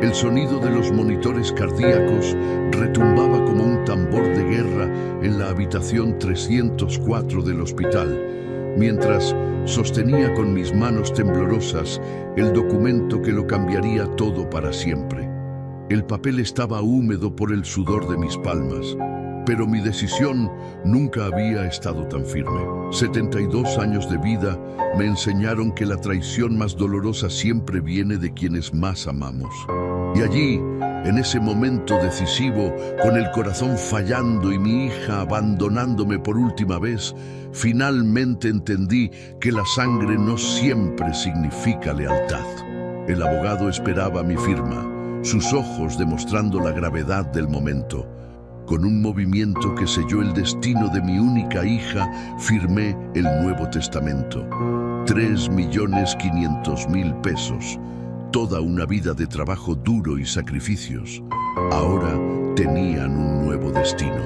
El sonido de los monitores cardíacos retumbaba como un tambor de guerra en la habitación 304 del hospital, mientras sostenía con mis manos temblorosas el documento que lo cambiaría todo para siempre. El papel estaba húmedo por el sudor de mis palmas, pero mi decisión nunca había estado tan firme. 72 años de vida me enseñaron que la traición más dolorosa siempre viene de quienes más amamos. Y allí, en ese momento decisivo, con el corazón fallando y mi hija abandonándome por última vez, finalmente entendí que la sangre no siempre significa lealtad. El abogado esperaba mi firma, sus ojos demostrando la gravedad del momento. Con un movimiento que selló el destino de mi única hija, firmé el Nuevo Testamento. 3.500.000 pesos. Toda una vida de trabajo duro y sacrificios. Ahora tenían un nuevo destino.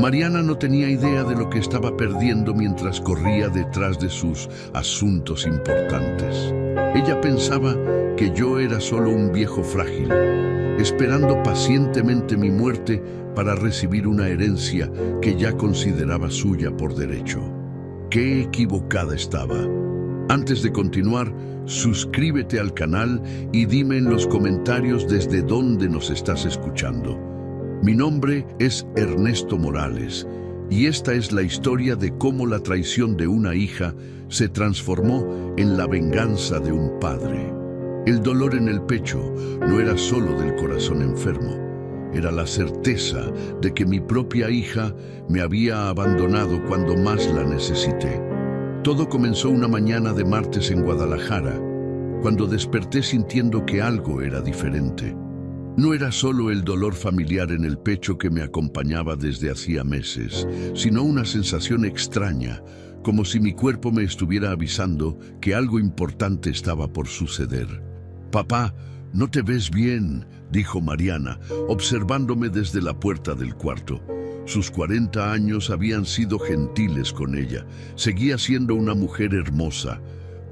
Mariana no tenía idea de lo que estaba perdiendo mientras corría detrás de sus asuntos importantes. Ella pensaba que yo era solo un viejo frágil, esperando pacientemente mi muerte para recibir una herencia que ya consideraba suya por derecho. ¡Qué equivocada estaba! Antes de continuar, suscríbete al canal y dime en los comentarios desde dónde nos estás escuchando. Mi nombre es Ernesto Morales y esta es la historia de cómo la traición de una hija se transformó en la venganza de un padre. El dolor en el pecho no era solo del corazón enfermo, era la certeza de que mi propia hija me había abandonado cuando más la necesité. Todo comenzó una mañana de martes en Guadalajara, cuando desperté sintiendo que algo era diferente. No era solo el dolor familiar en el pecho que me acompañaba desde hacía meses, sino una sensación extraña, como si mi cuerpo me estuviera avisando que algo importante estaba por suceder. «Papá, no te ves bien», dijo Mariana, observándome desde la puerta del cuarto. Sus 40 años habían sido gentiles con ella. Seguía siendo una mujer hermosa,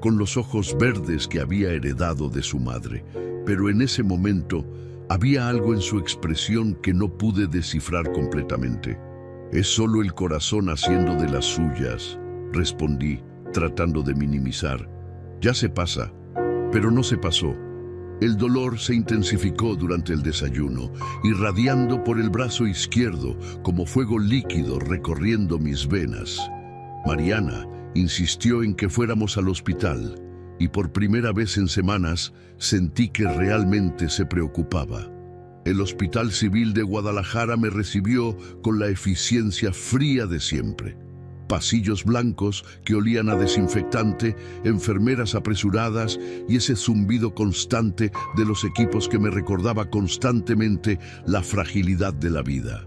con los ojos verdes que había heredado de su madre. Pero en ese momento había algo en su expresión que no pude descifrar completamente. «Es solo el corazón haciendo de las suyas», respondí, tratando de minimizar. «Ya se pasa». Pero no se pasó. El dolor se intensificó durante el desayuno, irradiando por el brazo izquierdo como fuego líquido recorriendo mis venas. Mariana insistió en que fuéramos al hospital y por primera vez en semanas sentí que realmente se preocupaba. El Hospital Civil de Guadalajara me recibió con la eficiencia fría de siempre. Pasillos blancos que olían a desinfectante, enfermeras apresuradas y ese zumbido constante de los equipos que me recordaba constantemente la fragilidad de la vida.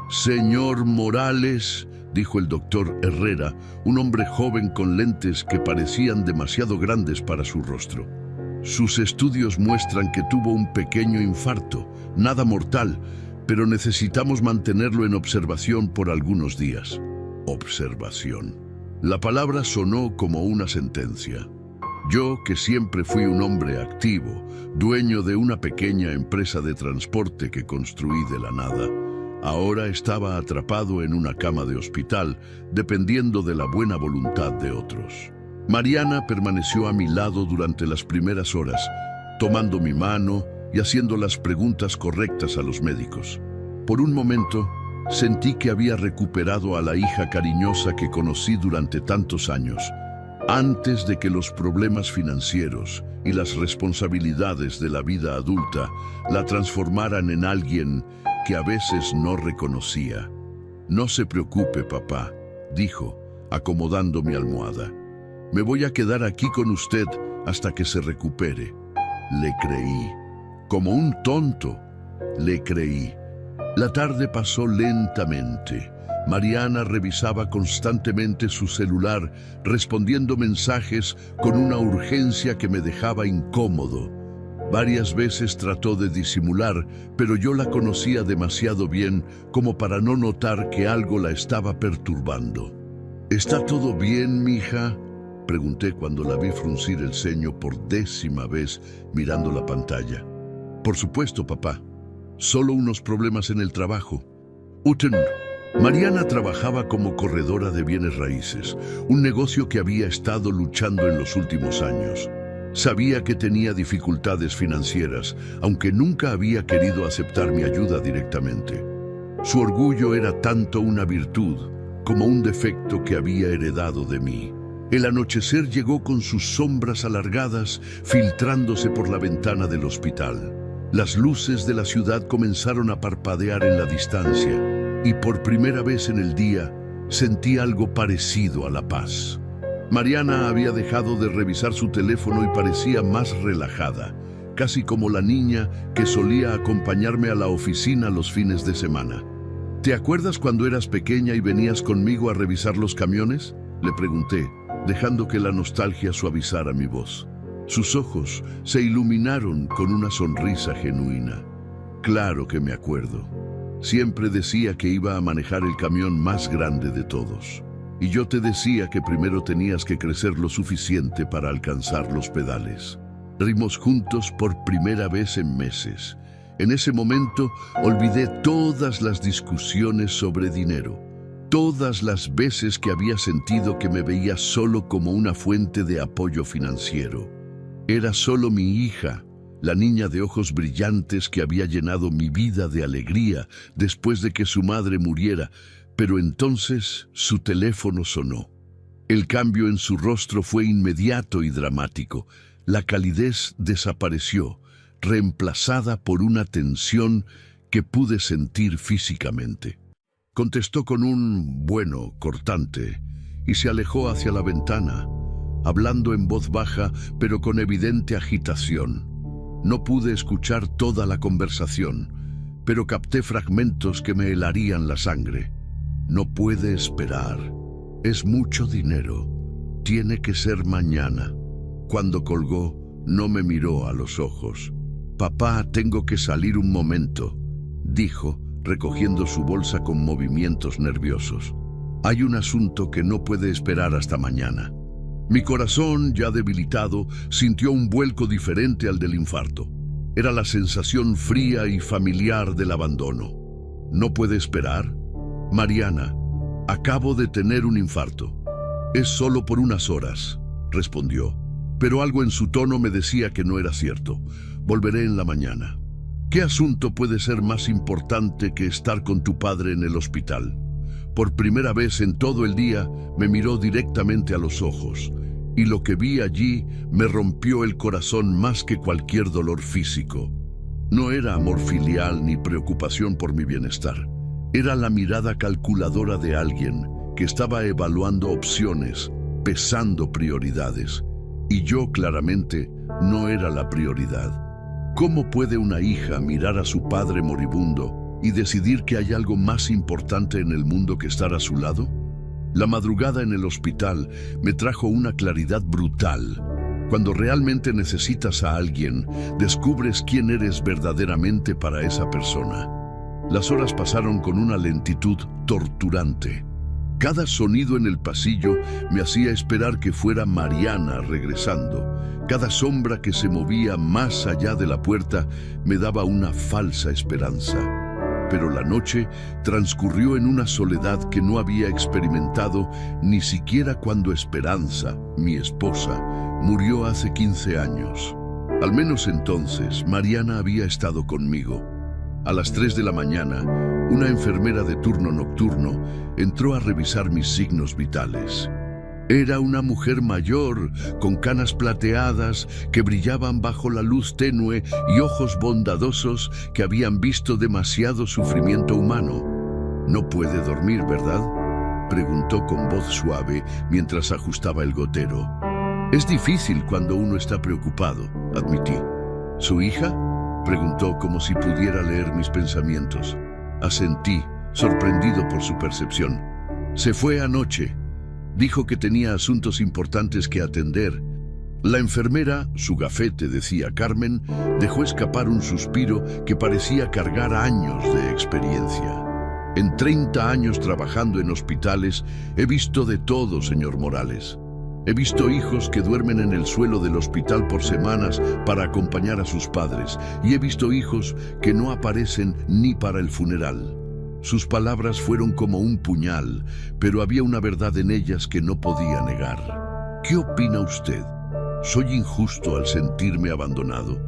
«Señor Morales», dijo el doctor Herrera, un hombre joven con lentes que parecían demasiado grandes para su rostro. «Sus estudios muestran que tuvo un pequeño infarto, nada mortal, pero necesitamos mantenerlo en observación por algunos días». Observación. La palabra sonó como una sentencia. Yo, que siempre fui un hombre activo, dueño de una pequeña empresa de transporte que construí de la nada, ahora estaba atrapado en una cama de hospital, dependiendo de la buena voluntad de otros. Mariana permaneció a mi lado durante las primeras horas, tomando mi mano y haciendo las preguntas correctas a los médicos. Por un momento, sentí que había recuperado a la hija cariñosa que conocí durante tantos años, antes de que los problemas financieros y las responsabilidades de la vida adulta la transformaran en alguien que a veces no reconocía. «No se preocupe, papá», dijo, acomodando mi almohada. «Me voy a quedar aquí con usted hasta que se recupere». Le creí. Como un tonto, le creí. La tarde pasó lentamente. Mariana revisaba constantemente su celular, respondiendo mensajes con una urgencia que me dejaba incómodo. Varias veces trató de disimular, pero yo la conocía demasiado bien como para no notar que algo la estaba perturbando. «¿Está todo bien, mija?», pregunté cuando la vi fruncir el ceño por 10ª vez mirando la pantalla. Por supuesto, papá. Solo unos problemas en el trabajo. Uten. Mariana trabajaba como corredora de bienes raíces, un negocio que había estado luchando en los últimos años. Sabía que tenía dificultades financieras, aunque nunca había querido aceptar mi ayuda directamente. Su orgullo era tanto una virtud como un defecto que había heredado de mí. El anochecer llegó con sus sombras alargadas, filtrándose por la ventana del hospital. Las luces de la ciudad comenzaron a parpadear en la distancia, y por primera vez en el día sentí algo parecido a la paz. Mariana había dejado de revisar su teléfono y parecía más relajada, casi como la niña que solía acompañarme a la oficina los fines de semana. ¿Te acuerdas cuando eras pequeña y venías conmigo a revisar los camiones?, le pregunté, dejando que la nostalgia suavizara mi voz. Sus ojos se iluminaron con una sonrisa genuina. Claro que me acuerdo. Siempre decía que iba a manejar el camión más grande de todos. Y yo te decía que primero tenías que crecer lo suficiente para alcanzar los pedales. Rimos juntos por primera vez en meses. En ese momento olvidé todas las discusiones sobre dinero. Todas las veces que había sentido que me veía solo como una fuente de apoyo financiero. Era solo mi hija, la niña de ojos brillantes que había llenado mi vida de alegría después de que su madre muriera, pero entonces su teléfono sonó. El cambio en su rostro fue inmediato y dramático. La calidez desapareció, reemplazada por una tensión que pude sentir físicamente. Contestó con un bueno cortante y se alejó hacia la ventana, hablando en voz baja pero con evidente agitación. No pude escuchar toda la conversación, pero capté fragmentos que me helarían la sangre. No puede esperar. Es mucho dinero. Tiene que ser mañana. Cuando colgó, no me miró a los ojos. «Papá, tengo que salir un momento», dijo, recogiendo su bolsa con movimientos nerviosos. «Hay un asunto que no puede esperar hasta mañana». Mi corazón, ya debilitado, sintió un vuelco diferente al del infarto. Era la sensación fría y familiar del abandono. «¿No puede esperar?» «Mariana, acabo de tener un infarto». «Es solo por unas horas», respondió. Pero algo en su tono me decía que no era cierto. «Volveré en la mañana». ¿Qué asunto puede ser más importante que estar con tu padre en el hospital? Por primera vez en todo el día me miró directamente a los ojos, y lo que vi allí me rompió el corazón más que cualquier dolor físico. No era amor filial ni preocupación por mi bienestar. Era la mirada calculadora de alguien que estaba evaluando opciones, pesando prioridades. Y yo claramente no era la prioridad. ¿Cómo puede una hija mirar a su padre moribundo y decidir que hay algo más importante en el mundo que estar a su lado? La madrugada en el hospital me trajo una claridad brutal. Cuando realmente necesitas a alguien, descubres quién eres verdaderamente para esa persona. Las horas pasaron con una lentitud torturante. Cada sonido en el pasillo me hacía esperar que fuera Mariana regresando. Cada sombra que se movía más allá de la puerta me daba una falsa esperanza. Pero la noche transcurrió en una soledad que no había experimentado ni siquiera cuando Esperanza, mi esposa, murió hace 15 años. Al menos entonces, Mariana había estado conmigo. A las 3 de la mañana, una enfermera de turno nocturno entró a revisar mis signos vitales. Era una mujer mayor, con canas plateadas que brillaban bajo la luz tenue y ojos bondadosos que habían visto demasiado sufrimiento humano. «¿No puede dormir, verdad?», preguntó con voz suave mientras ajustaba el gotero. «Es difícil cuando uno está preocupado», admití. «¿Su hija?», preguntó como si pudiera leer mis pensamientos. Asentí, sorprendido por su percepción. «Se fue anoche. Dijo que tenía asuntos importantes que atender». La enfermera, su gafete decía Carmen, dejó escapar un suspiro que parecía cargar años de experiencia. «En 30 años trabajando en hospitales, he visto de todo, señor Morales. He visto hijos que duermen en el suelo del hospital por semanas para acompañar a sus padres, y he visto hijos que no aparecen ni para el funeral. Sus palabras fueron como un puñal, pero había una verdad en ellas que no podía negar. ¿Qué opina usted? ¿Soy injusto al sentirme abandonado?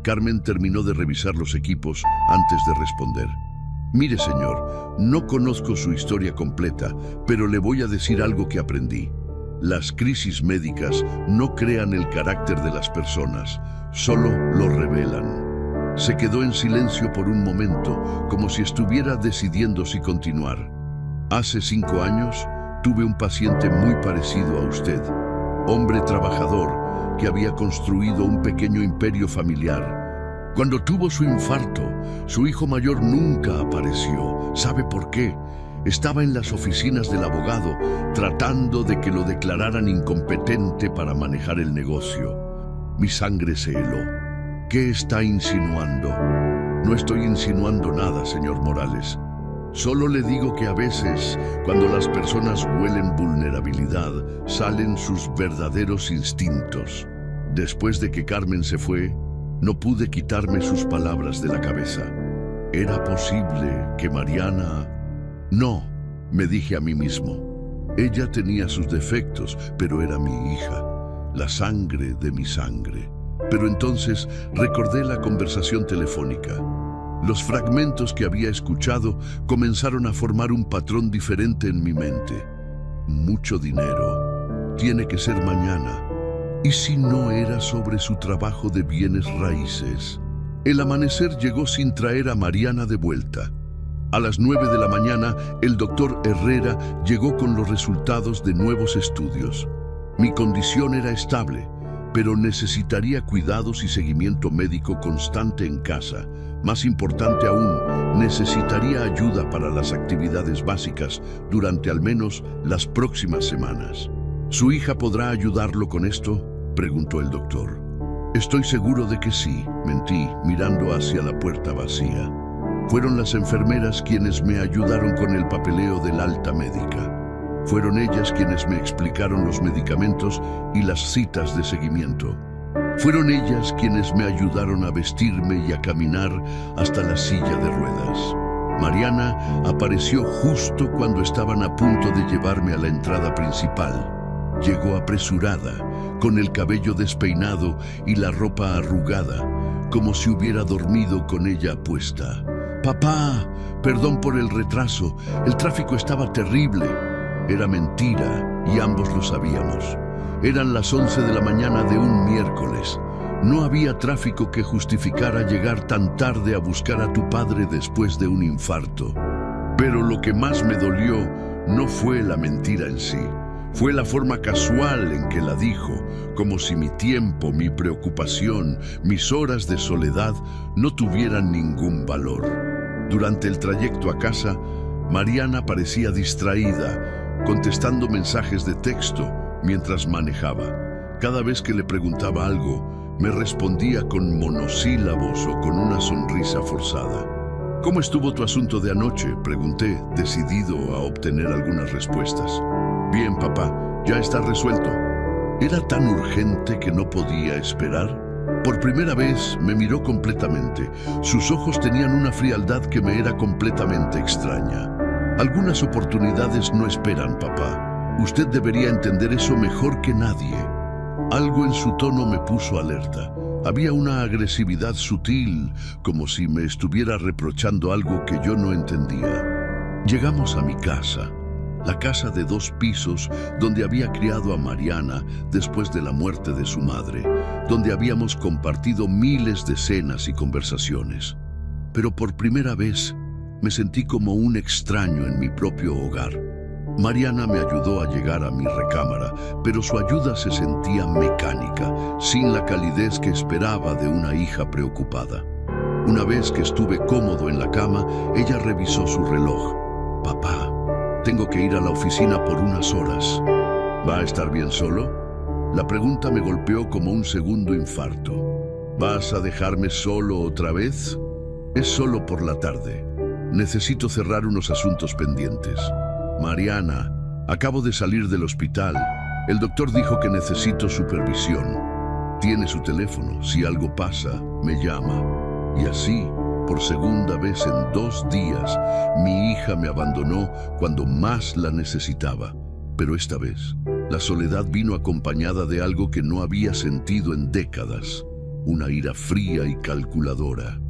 Carmen terminó de revisar los equipos antes de responder. Mire, señor, no conozco su historia completa, pero le voy a decir algo que aprendí. Las crisis médicas no crean el carácter de las personas, solo lo revelan. Se quedó en silencio por un momento, como si estuviera decidiendo si continuar. Hace 5 años tuve un paciente muy parecido a usted, hombre trabajador que había construido un pequeño imperio familiar. Cuando tuvo su infarto, su hijo mayor nunca apareció. ¿Sabe por qué? Estaba en las oficinas del abogado tratando de que lo declararan incompetente para manejar el negocio. Mi sangre se heló. ¿Qué está insinuando? No estoy insinuando nada, señor Morales. Solo le digo que a veces, cuando las personas huelen vulnerabilidad, salen sus verdaderos instintos. Después de que Carmen se fue, no pude quitarme sus palabras de la cabeza. ¿Era posible que Mariana...? No, me dije a mí mismo. Ella tenía sus defectos, pero era mi hija, la sangre de mi sangre. Pero entonces recordé la conversación telefónica. Los fragmentos que había escuchado comenzaron a formar un patrón diferente en mi mente. Mucho dinero. Tiene que ser mañana. ¿Y si no era sobre su trabajo de bienes raíces? El amanecer llegó sin traer a Mariana de vuelta. A las 9 de la mañana, el doctor Herrera llegó con los resultados de nuevos estudios. Mi condición era estable, pero necesitaría cuidados y seguimiento médico constante en casa. Más importante aún, necesitaría ayuda para las actividades básicas durante al menos las próximas semanas. ¿Su hija podrá ayudarlo con esto?, preguntó el doctor. Estoy seguro de que sí, mentí, mirando hacia la puerta vacía. Fueron las enfermeras quienes me ayudaron con el papeleo del alta médica. Fueron ellas quienes me explicaron los medicamentos y las citas de seguimiento. Fueron ellas quienes me ayudaron a vestirme y a caminar hasta la silla de ruedas. Mariana apareció justo cuando estaban a punto de llevarme a la entrada principal. Llegó apresurada, con el cabello despeinado y la ropa arrugada, como si hubiera dormido con ella puesta. «Papá, perdón por el retraso, el tráfico estaba terrible». Era mentira y ambos lo sabíamos. Eran las 11 de la mañana de un miércoles. No había tráfico que justificara llegar tan tarde a buscar a tu padre después de un infarto. Pero lo que más me dolió no fue la mentira en sí. Fue la forma casual en que la dijo, como si mi tiempo, mi preocupación, mis horas de soledad no tuvieran ningún valor. Durante el trayecto a casa, Mariana parecía distraída, contestando mensajes de texto mientras manejaba. Cada vez que le preguntaba algo, me respondía con monosílabos o con una sonrisa forzada. «¿Cómo estuvo tu asunto de anoche?», pregunté, decidido a obtener algunas respuestas. «Bien, papá, ya está resuelto». ¿Era tan urgente que no podía esperar? Por primera vez me miró completamente. Sus ojos tenían una frialdad que me era completamente extraña. «Algunas oportunidades no esperan, papá. Usted debería entender eso mejor que nadie». Algo en su tono me puso alerta. Había una agresividad sutil, como si me estuviera reprochando algo que yo no entendía. Llegamos a mi casa, la casa de 2 pisos donde había criado a Mariana después de la muerte de su madre, donde habíamos compartido miles de cenas y conversaciones. Pero por primera vez me sentí como un extraño en mi propio hogar. Mariana me ayudó a llegar a mi recámara, pero su ayuda se sentía mecánica, sin la calidez que esperaba de una hija preocupada. Una vez que estuve cómodo en la cama, ella revisó su reloj. «Papá, tengo que ir a la oficina por unas horas». «¿Va a estar bien solo?». La pregunta me golpeó como un segundo infarto. «¿Vas a dejarme solo otra vez?». «Es solo por la tarde. Necesito cerrar unos asuntos pendientes». «Mariana, acabo de salir del hospital. El doctor dijo que necesito supervisión. Tiene su teléfono. Si algo pasa, me llama. Y así, por segunda vez en 2 días, mi hija me abandonó cuando más la necesitaba. Pero esta vez, la soledad vino acompañada de algo que no había sentido en décadas: una ira fría y calculadora.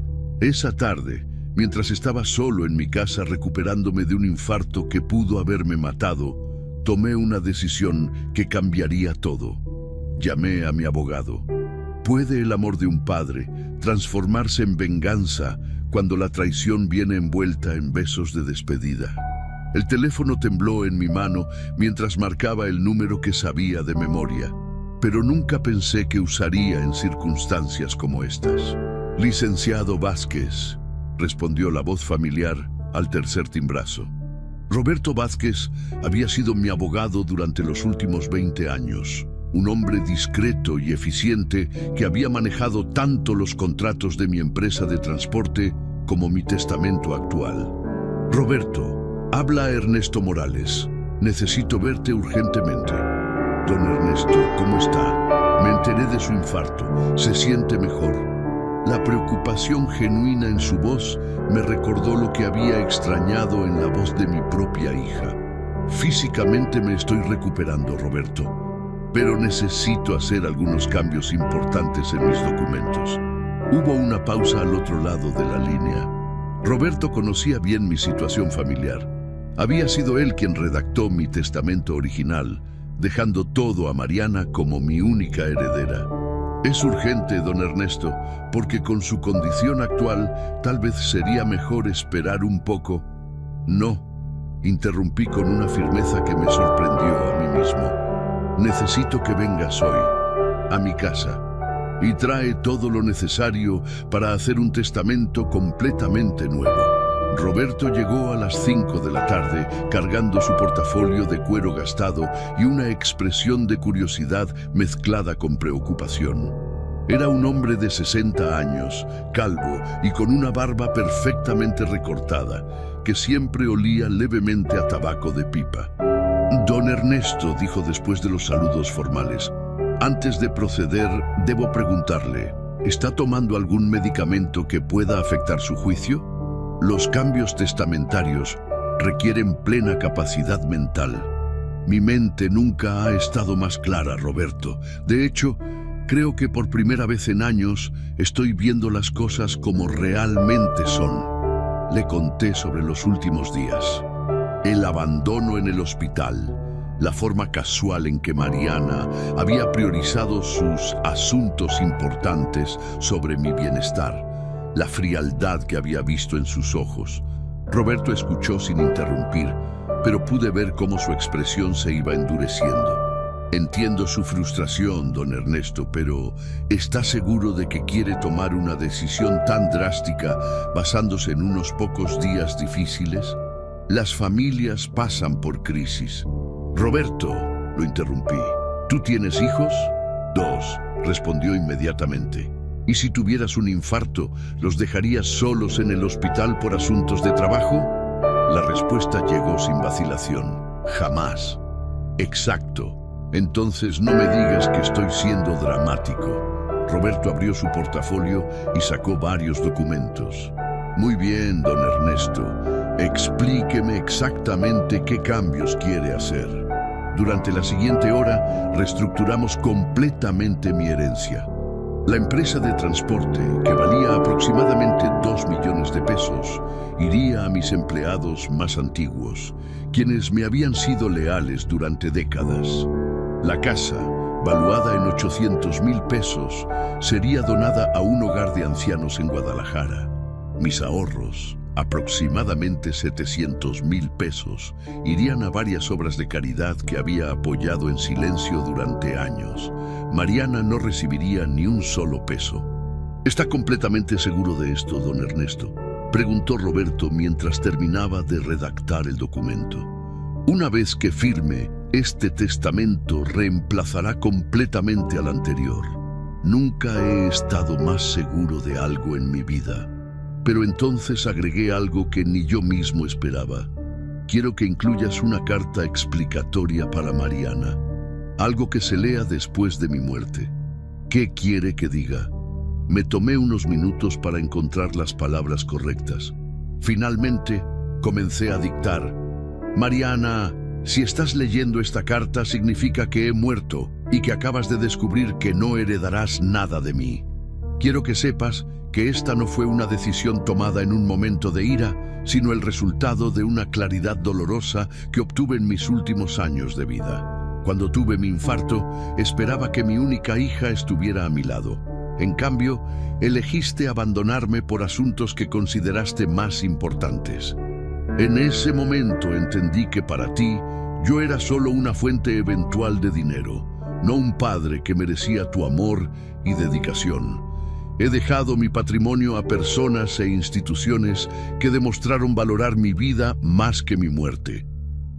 Esa tarde, mientras estaba solo en mi casa recuperándome de un infarto que pudo haberme matado, tomé una decisión que cambiaría todo. Llamé a mi abogado. ¿Puede el amor de un padre transformarse en venganza cuando la traición viene envuelta en besos de despedida? El teléfono tembló en mi mano mientras marcaba el número que sabía de memoria, pero nunca pensé que usaría en circunstancias como estas. Licenciado Vázquez, respondió la voz familiar al tercer timbrazo. Roberto Vázquez había sido mi abogado durante los últimos 20 años. Un hombre discreto y eficiente que había manejado tanto los contratos de mi empresa de transporte como mi testamento actual. Roberto, habla Ernesto Morales. Necesito verte urgentemente. Don Ernesto, ¿cómo está? Me enteré de su infarto. ¿Se siente mejor? La preocupación genuina en su voz me recordó lo que había extrañado en la voz de mi propia hija. Físicamente me estoy recuperando, Roberto, pero necesito hacer algunos cambios importantes en mis documentos. Hubo una pausa al otro lado de la línea. Roberto conocía bien mi situación familiar. Había sido él quien redactó mi testamento original, dejando todo a Mariana como mi única heredera. Es urgente, don Ernesto, porque con su condición actual tal vez sería mejor esperar un poco. No, interrumpí con una firmeza que me sorprendió a mí mismo. Necesito que vengas hoy, a mi casa, y trae todo lo necesario para hacer un testamento completamente nuevo. Roberto llegó a las 5 de la tarde cargando su portafolio de cuero gastado y una expresión de curiosidad mezclada con preocupación. Era un hombre de 60 años, calvo y con una barba perfectamente recortada, que siempre olía levemente a tabaco de pipa. Don Ernesto, dijo después de los saludos formales, antes de proceder, debo preguntarle, ¿está tomando algún medicamento que pueda afectar su juicio? Los cambios testamentarios requieren plena capacidad mental. Mi mente nunca ha estado más clara, Roberto. De hecho, creo que por primera vez en años estoy viendo las cosas como realmente son. Le conté sobre los últimos días. El abandono en el hospital, la forma casual en que Mariana había priorizado sus asuntos importantes sobre mi bienestar, la frialdad que había visto en sus ojos. Roberto escuchó sin interrumpir, pero pude ver cómo su expresión se iba endureciendo. Entiendo su frustración, don Ernesto, pero ¿está seguro de que quiere tomar una decisión tan drástica basándose en unos pocos días difíciles? Las familias pasan por crisis. Roberto, lo interrumpí. ¿Tú tienes hijos? 2, respondió inmediatamente. ¿Y si tuvieras un infarto, los dejarías solos en el hospital por asuntos de trabajo? La respuesta llegó sin vacilación. Jamás. Exacto. Entonces no me digas que estoy siendo dramático. Roberto abrió su portafolio y sacó varios documentos. Muy bien, don Ernesto. Explíqueme exactamente qué cambios quiere hacer. Durante la siguiente hora, reestructuramos completamente mi herencia. La empresa de transporte, que valía aproximadamente 2 millones de pesos, iría a mis empleados más antiguos, quienes me habían sido leales durante décadas. La casa, valuada en 800,000 pesos, sería donada a un hogar de ancianos en Guadalajara. Mis ahorros, aproximadamente 700,000 pesos, irían a varias obras de caridad que había apoyado en silencio durante años. Mariana no recibiría ni un solo peso. ¿Está completamente seguro de esto, don Ernesto?, preguntó Roberto mientras terminaba de redactar el documento. Una vez que firme, este testamento reemplazará completamente al anterior. Nunca he estado más seguro de algo en mi vida. Pero entonces agregué algo que ni yo mismo esperaba. Quiero que incluyas una carta explicatoria para Mariana. algo que se lea después de mi muerte. ¿Qué quiere que diga? Me tomé unos minutos para encontrar las palabras correctas. Finalmente, comencé a dictar. Mariana, si estás leyendo esta carta significa que he muerto y que acabas de descubrir que no heredarás nada de mí. Quiero que sepas que esta no fue una decisión tomada en un momento de ira, sino el resultado de una claridad dolorosa que obtuve en mis últimos años de vida. Cuando tuve mi infarto, esperaba que mi única hija estuviera a mi lado. En cambio, elegiste abandonarme por asuntos que consideraste más importantes. En ese momento entendí que para ti, yo era solo una fuente eventual de dinero, no un padre que merecía tu amor y dedicación. He dejado mi patrimonio a personas e instituciones que demostraron valorar mi vida más que mi muerte.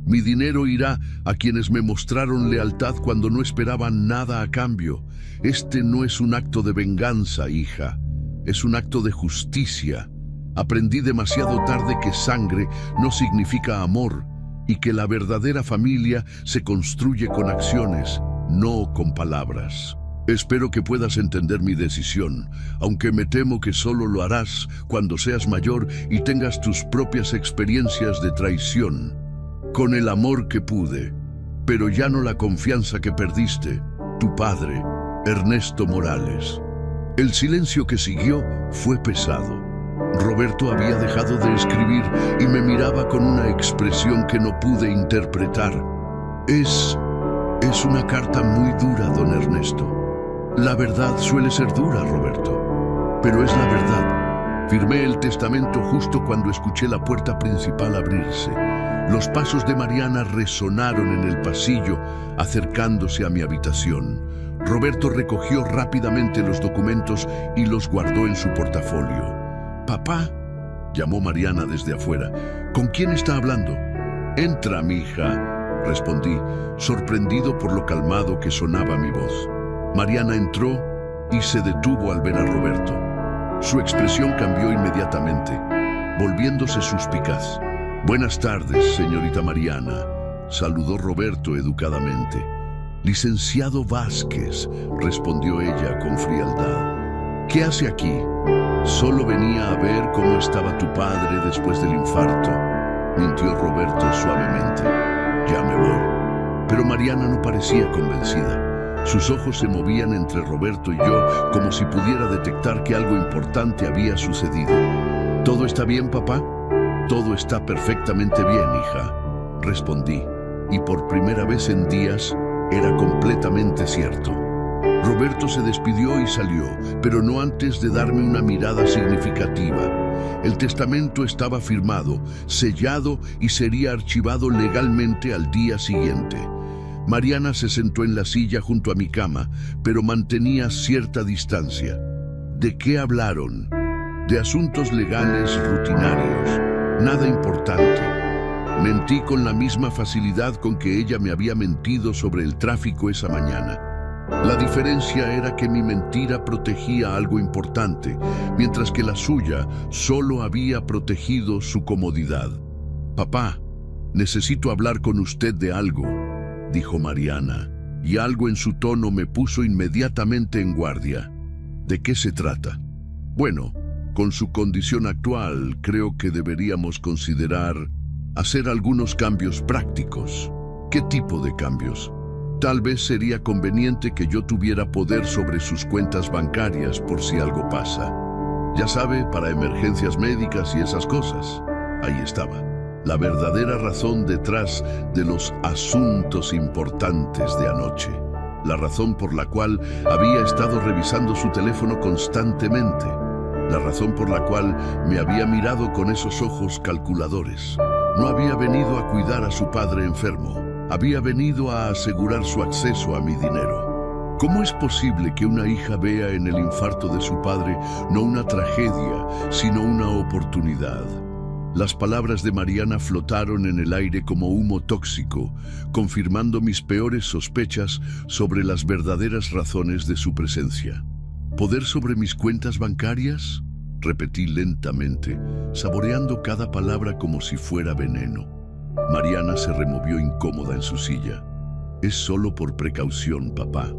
Mi dinero irá a quienes me mostraron lealtad cuando no esperaban nada a cambio. Este no es un acto de venganza, hija. Es un acto de justicia. Aprendí demasiado tarde que sangre no significa amor y que la verdadera familia se construye con acciones, no con palabras. Espero que puedas entender mi decisión, aunque me temo que solo lo harás cuando seas mayor y tengas tus propias experiencias de traición. Con el amor que pude, pero ya no la confianza que perdiste, tu padre, Ernesto Morales. El silencio que siguió fue pesado. Roberto había dejado de escribir y me miraba con una expresión que no pude interpretar. Es una carta muy dura, don Ernesto. La verdad suele ser dura, Roberto, pero es la verdad. Firmé el testamento justo cuando escuché la puerta principal abrirse. Los pasos de Mariana resonaron en el pasillo, acercándose a mi habitación. Roberto recogió rápidamente los documentos y los guardó en su portafolio. «Papá», llamó Mariana desde afuera. «¿Con quién está hablando?» «Entra, mija», respondí, sorprendido por lo calmado que sonaba mi voz. Mariana entró y se detuvo al ver a Roberto. Su expresión cambió inmediatamente, volviéndose suspicaz. «Buenas tardes, señorita Mariana», saludó Roberto educadamente. «Licenciado Vázquez», respondió ella con frialdad. «¿Qué hace aquí?» «Solo venía a ver cómo estaba tu padre después del infarto», mintió Roberto suavemente. «Ya me voy». Pero Mariana no parecía convencida. Sus ojos se movían entre Roberto y yo como si pudiera detectar que algo importante había sucedido. «¿Todo está bien, papá?» «Todo está perfectamente bien, hija», respondí, y por primera vez en días era completamente cierto. Roberto se despidió y salió, pero no antes de darme una mirada significativa. El testamento estaba firmado, sellado y sería archivado legalmente al día siguiente. Mariana se sentó en la silla junto a mi cama, pero mantenía cierta distancia. ¿De qué hablaron? De asuntos legales rutinarios, nada importante. Mentí con la misma facilidad con que ella me había mentido sobre el tráfico esa mañana. La diferencia era que mi mentira protegía algo importante, mientras que la suya solo había protegido su comodidad. «Papá, necesito hablar con usted de algo», dijo Mariana, y algo en su tono me puso inmediatamente en guardia. «¿De qué se trata?» «Bueno, con su condición actual, creo que deberíamos considerar hacer algunos cambios prácticos». «¿Qué tipo de cambios?» «Tal vez sería conveniente que yo tuviera poder sobre sus cuentas bancarias por si algo pasa. Ya sabe, para emergencias médicas y esas cosas». Ahí estaba, la verdadera razón detrás de los asuntos importantes de anoche. La razón por la cual había estado revisando su teléfono constantemente. La razón por la cual me había mirado con esos ojos calculadores. No había venido a cuidar a su padre enfermo. Había venido a asegurar su acceso a mi dinero. ¿Cómo es posible que una hija vea en el infarto de su padre no una tragedia, sino una oportunidad? Las palabras de Mariana flotaron en el aire como humo tóxico, confirmando mis peores sospechas sobre las verdaderas razones de su presencia. ¿Poder sobre mis cuentas bancarias?, repetí lentamente, saboreando cada palabra como si fuera veneno. Mariana se removió incómoda en su silla. Es solo por precaución, papá.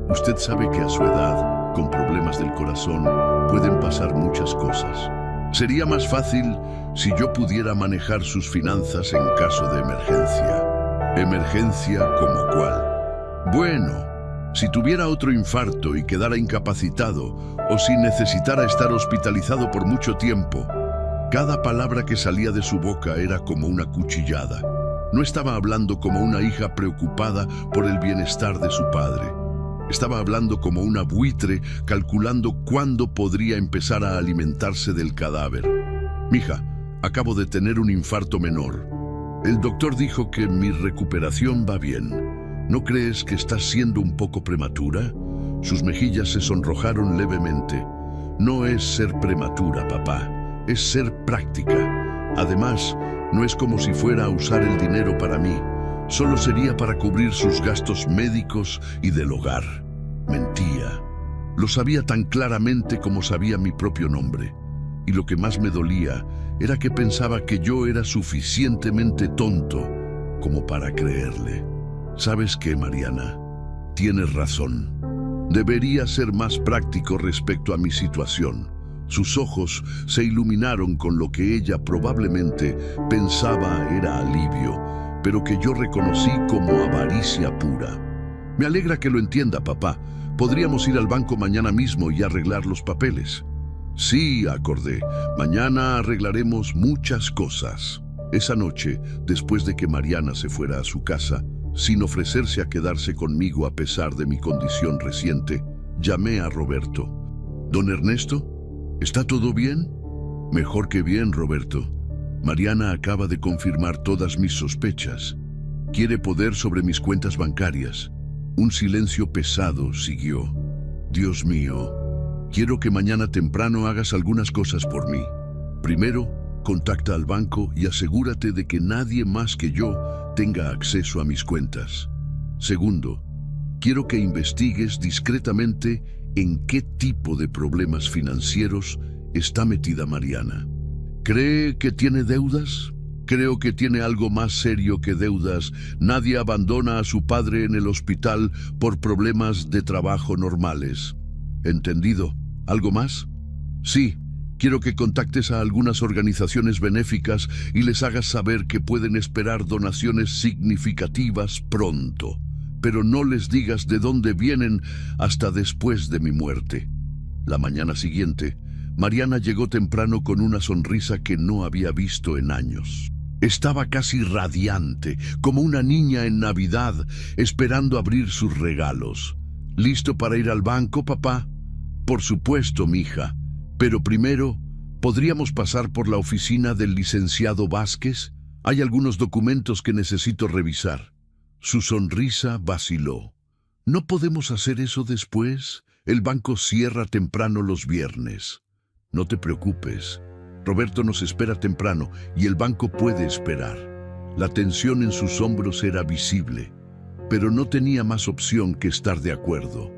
Usted sabe que a su edad, con problemas del corazón, pueden pasar muchas cosas. Sería más fácil si yo pudiera manejar sus finanzas en caso de emergencia. ¿Emergencia como cuál? Bueno, si tuviera otro infarto y quedara incapacitado, o si necesitara estar hospitalizado por mucho tiempo. Cada palabra que salía de su boca era como una cuchillada. No estaba hablando como una hija preocupada por el bienestar de su padre. Estaba hablando como una buitre calculando cuándo podría empezar a alimentarse del cadáver. Mija, acabo de tener un infarto menor. El doctor dijo que mi recuperación va bien. ¿No crees que estás siendo un poco prematura? Sus mejillas se sonrojaron levemente. No es ser prematura, papá. Es ser práctica. Además, no es como si fuera a usar el dinero para mí. Solo sería para cubrir sus gastos médicos y del hogar. Mentía. Lo sabía tan claramente como sabía mi propio nombre. Y lo que más me dolía era que pensaba que yo era suficientemente tonto como para creerle. ¿Sabes qué, Mariana? Tienes razón. Debería ser más práctico respecto a mi situación. Sus ojos se iluminaron con lo que ella probablemente pensaba era alivio, pero que yo reconocí como avaricia pura. Me alegra que lo entienda, papá. Podríamos ir al banco mañana mismo y arreglar los papeles. Sí, acordé. Mañana arreglaremos muchas cosas. Esa noche, después de que Mariana se fuera a su casa, sin ofrecerse a quedarse conmigo a pesar de mi condición reciente, llamé a Roberto. ¿Don Ernesto? ¿Está todo bien? Mejor que bien, Roberto. Mariana acaba de confirmar todas mis sospechas. Quiere poder sobre mis cuentas bancarias. Un silencio pesado siguió. Dios mío, quiero que mañana temprano hagas algunas cosas por mí. Primero, contacta al banco y asegúrate de que nadie más que yo tenga acceso a mis cuentas. Segundo, quiero que investigues discretamente en qué tipo de problemas financieros está metida Mariana. ¿Cree que tiene deudas? Creo que tiene algo más serio que deudas. Nadie abandona a su padre en el hospital por problemas de trabajo normales. ¿Entendido? ¿Algo más? Sí. Quiero que contactes a algunas organizaciones benéficas y les hagas saber que pueden esperar donaciones significativas pronto, pero no les digas de dónde vienen hasta después de mi muerte. La mañana siguiente, Mariana llegó temprano con una sonrisa que no había visto en años. Estaba casi radiante, como una niña en Navidad, esperando abrir sus regalos. ¿Listo para ir al banco, papá? Por supuesto, mija. Pero primero, ¿podríamos pasar por la oficina del licenciado Vázquez? Hay algunos documentos que necesito revisar. Su sonrisa vaciló. ¿No podemos hacer eso después? El banco cierra temprano los viernes. No te preocupes. Roberto nos espera temprano y el banco puede esperar. La tensión en sus hombros era visible, pero no tenía más opción que estar de acuerdo.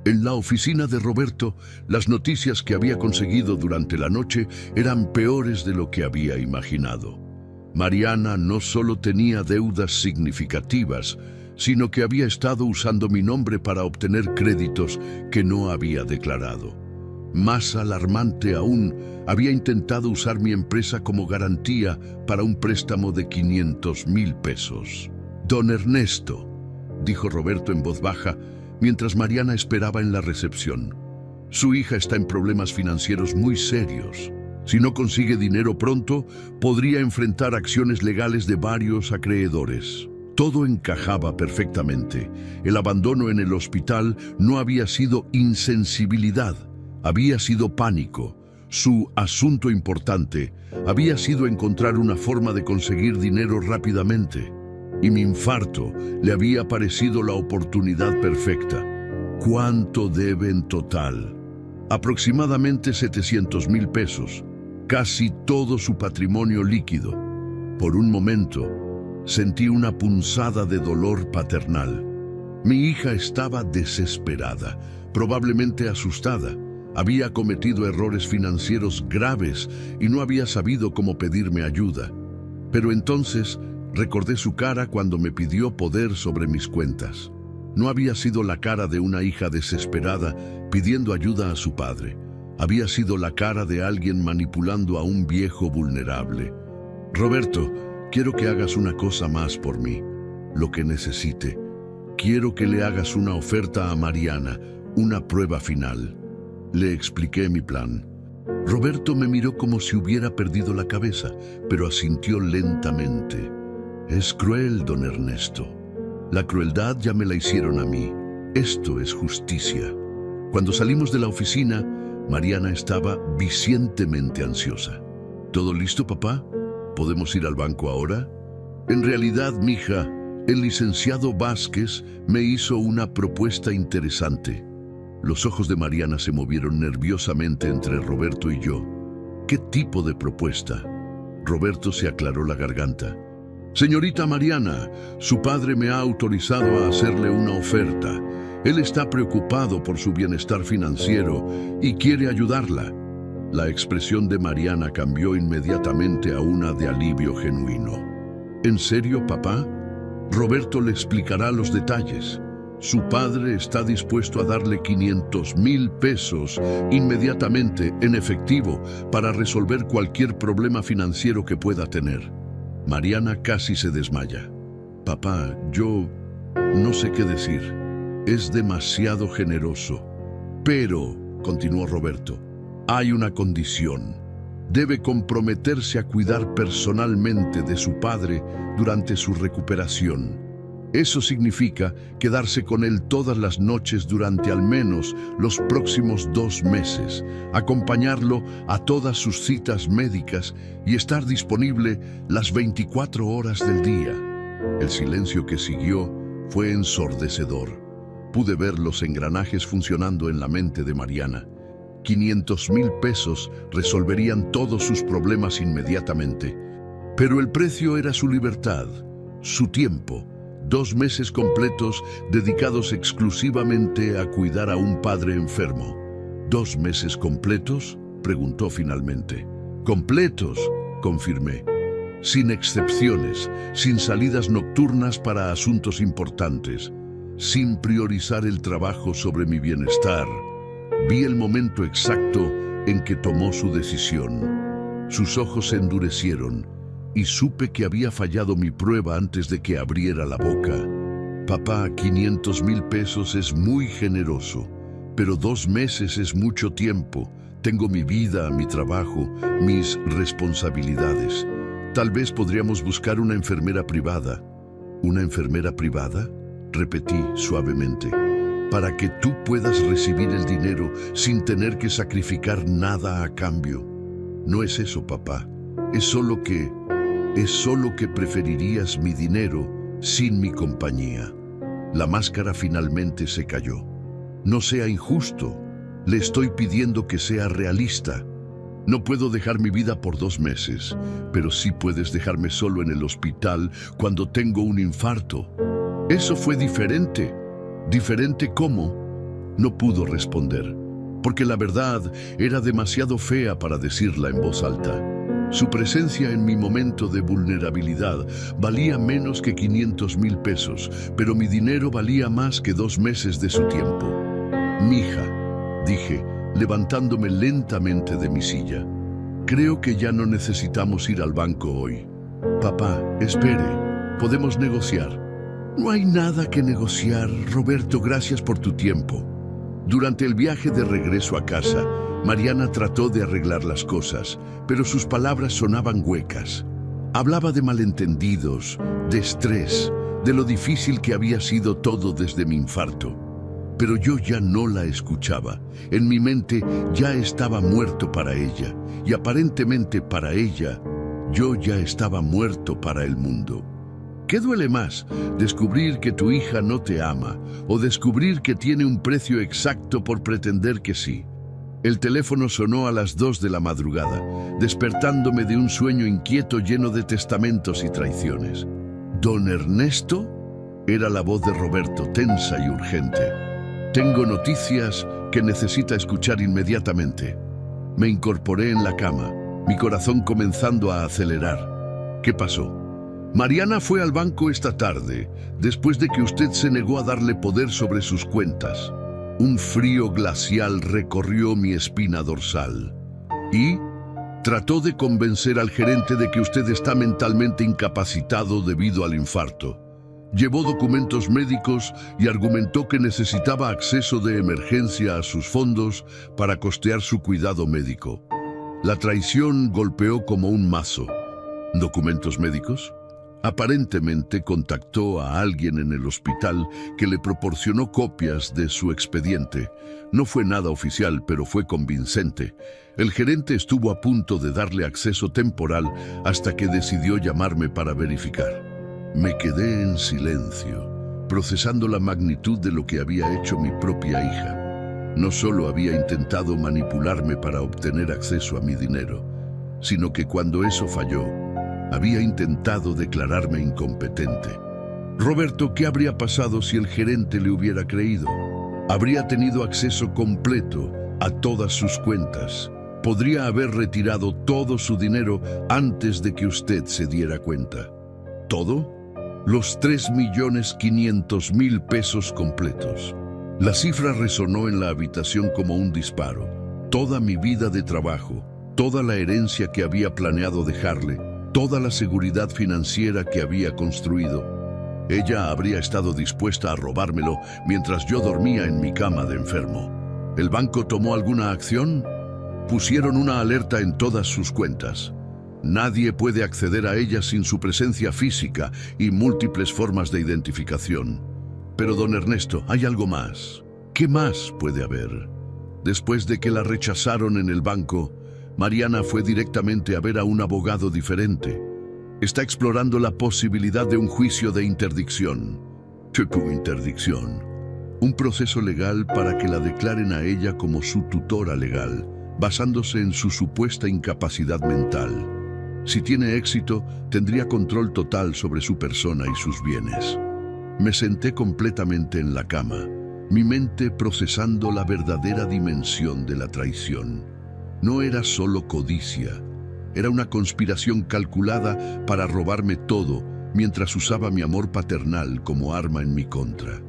En la oficina de Roberto, las noticias que había conseguido durante la noche eran peores de lo que había imaginado. Mariana no solo tenía deudas significativas, sino que había estado usando mi nombre para obtener créditos que no había declarado. Más alarmante aún, había intentado usar mi empresa como garantía para un préstamo de 500,000 pesos. Don Ernesto, dijo Roberto en voz baja, mientras Mariana esperaba en la recepción. Su hija está en problemas financieros muy serios. Si no consigue dinero pronto, podría enfrentar acciones legales de varios acreedores. Todo encajaba perfectamente. El abandono en el hospital no había sido insensibilidad, había sido pánico. Su asunto importante había sido encontrar una forma de conseguir dinero rápidamente. Y mi infarto le había parecido la oportunidad perfecta. ¿Cuánto debe en total? Aproximadamente 700,000 pesos, casi todo su patrimonio líquido. Por un momento, sentí una punzada de dolor paternal. Mi hija estaba desesperada, probablemente asustada. Había cometido errores financieros graves y no había sabido cómo pedirme ayuda. Pero entonces, Recordé su cara cuando me pidió poder sobre mis cuentas. No había sido la cara de una hija desesperada pidiendo ayuda a su padre. Había sido la cara de alguien manipulando a un viejo vulnerable. Roberto, quiero que hagas una cosa más por mí, lo que necesite. Quiero que le hagas una oferta a Mariana, una prueba final. Le expliqué mi plan. Roberto me miró como si hubiera perdido la cabeza, pero asintió lentamente. Es cruel, don Ernesto. La crueldad ya me la hicieron a mí. Esto es justicia. Cuando salimos de la oficina, Mariana estaba vicientemente ansiosa. ¿Todo listo, papá? ¿Podemos ir al banco ahora? En realidad, mija, el licenciado Vázquez me hizo una propuesta interesante. Los ojos de Mariana se movieron nerviosamente entre Roberto y yo. ¿Qué tipo de propuesta? Roberto se aclaró la garganta. Señorita Mariana, su padre me ha autorizado a hacerle una oferta. Él está preocupado por su bienestar financiero y quiere ayudarla. La expresión de Mariana cambió inmediatamente a una de alivio genuino. ¿En serio, papá? Roberto le explicará los detalles. Su padre está dispuesto a darle 500,000 pesos inmediatamente en efectivo para resolver cualquier problema financiero que pueda tener. Mariana casi se desmaya. Papá, yo no sé qué decir. Es demasiado generoso. Pero, continuó Roberto, hay una condición. Debe comprometerse a cuidar personalmente de su padre durante su recuperación. Eso significa quedarse con él todas las noches durante al menos los próximos 2 meses, acompañarlo a todas sus citas médicas y estar disponible las 24 horas del día. El silencio que siguió fue ensordecedor. Pude ver los engranajes funcionando en la mente de Mariana. 500,000 pesos resolverían todos sus problemas inmediatamente. Pero el precio era su libertad, su tiempo. 2 meses completos dedicados exclusivamente a cuidar a un padre enfermo. ¿2 meses completos?, preguntó finalmente. «Completos», confirmé. Sin excepciones, sin salidas nocturnas para asuntos importantes, sin priorizar el trabajo sobre mi bienestar. Vi el momento exacto en que tomó su decisión. Sus ojos se endurecieron y supe que había fallado mi prueba antes de que abriera la boca. Papá, 500,000 pesos es muy generoso, pero 2 meses es mucho tiempo. Tengo mi vida, mi trabajo, mis responsabilidades. Tal vez podríamos buscar una enfermera privada. ¿Una enfermera privada?, repetí suavemente. Para que tú puedas recibir el dinero sin tener que sacrificar nada a cambio. No es eso, papá. Es solo que preferirías mi dinero sin mi compañía. La máscara finalmente se cayó. No sea injusto. Le estoy pidiendo que sea realista. No puedo dejar mi vida por 2 meses, pero sí puedes dejarme solo en el hospital cuando tengo un infarto. Eso fue diferente. ¿Diferente cómo? No pudo responder, porque la verdad era demasiado fea para decirla en voz alta. Su presencia en mi momento de vulnerabilidad valía menos que 500,000 pesos, pero mi dinero valía más que 2 meses de su tiempo. «Mija», dije, levantándome lentamente de mi silla, «creo que ya no necesitamos ir al banco hoy». «Papá, espere, podemos negociar». «No hay nada que negociar, Roberto, gracias por tu tiempo». Durante el viaje de regreso a casa, Mariana trató de arreglar las cosas, pero sus palabras sonaban huecas. Hablaba de malentendidos, de estrés, de lo difícil que había sido todo desde mi infarto. Pero yo ya no la escuchaba. En mi mente ya estaba muerto para ella, y aparentemente para ella, yo ya estaba muerto para el mundo. ¿Qué duele más, descubrir que tu hija no te ama o descubrir que tiene un precio exacto por pretender que sí? El teléfono sonó a las 2 de la madrugada, despertándome de un sueño inquieto lleno de testamentos y traiciones. ¿Don Ernesto? Era la voz de Roberto, tensa y urgente. «Tengo noticias que necesita escuchar inmediatamente». Me incorporé en la cama, mi corazón comenzando a acelerar. ¿Qué pasó? Mariana fue al banco esta tarde, después de que usted se negó a darle poder sobre sus cuentas. Un frío glacial recorrió mi espina dorsal. Y trató de convencer al gerente de que usted está mentalmente incapacitado debido al infarto. Llevó documentos médicos y argumentó que necesitaba acceso de emergencia a sus fondos para costear su cuidado médico. La traición golpeó como un mazo. ¿Documentos médicos? Aparentemente contactó a alguien en el hospital que le proporcionó copias de su expediente. No fue nada oficial, pero fue convincente. El gerente estuvo a punto de darle acceso temporal hasta que decidió llamarme para verificar. Me quedé en silencio, procesando la magnitud de lo que había hecho mi propia hija. No solo había intentado manipularme para obtener acceso a mi dinero, sino que cuando eso falló, había intentado declararme incompetente. Roberto, ¿qué habría pasado si el gerente le hubiera creído? Habría tenido acceso completo a todas sus cuentas. Podría haber retirado todo su dinero antes de que usted se diera cuenta. ¿Todo? Los 3.500.000 pesos completos. La cifra resonó en la habitación como un disparo. Toda mi vida de trabajo, toda la herencia que había planeado dejarle, toda la seguridad financiera que había construido. Ella habría estado dispuesta a robármelo mientras yo dormía en mi cama de enfermo. ¿El banco tomó alguna acción? Pusieron una alerta en todas sus cuentas. Nadie puede acceder a ella sin su presencia física y múltiples formas de identificación. Pero, don Ernesto, hay algo más. ¿Qué más puede haber? Después de que la rechazaron en el banco, Mariana fue directamente a ver a un abogado diferente. Está explorando la posibilidad de un juicio de interdicción. Interdicción. Un proceso legal para que la declaren a ella como su tutora legal, basándose en su supuesta incapacidad mental. Si tiene éxito, tendría control total sobre su persona y sus bienes. Me senté completamente en la cama, mi mente procesando la verdadera dimensión de la traición. No era solo codicia, era una conspiración calculada para robarme todo mientras usaba mi amor paternal como arma en mi contra.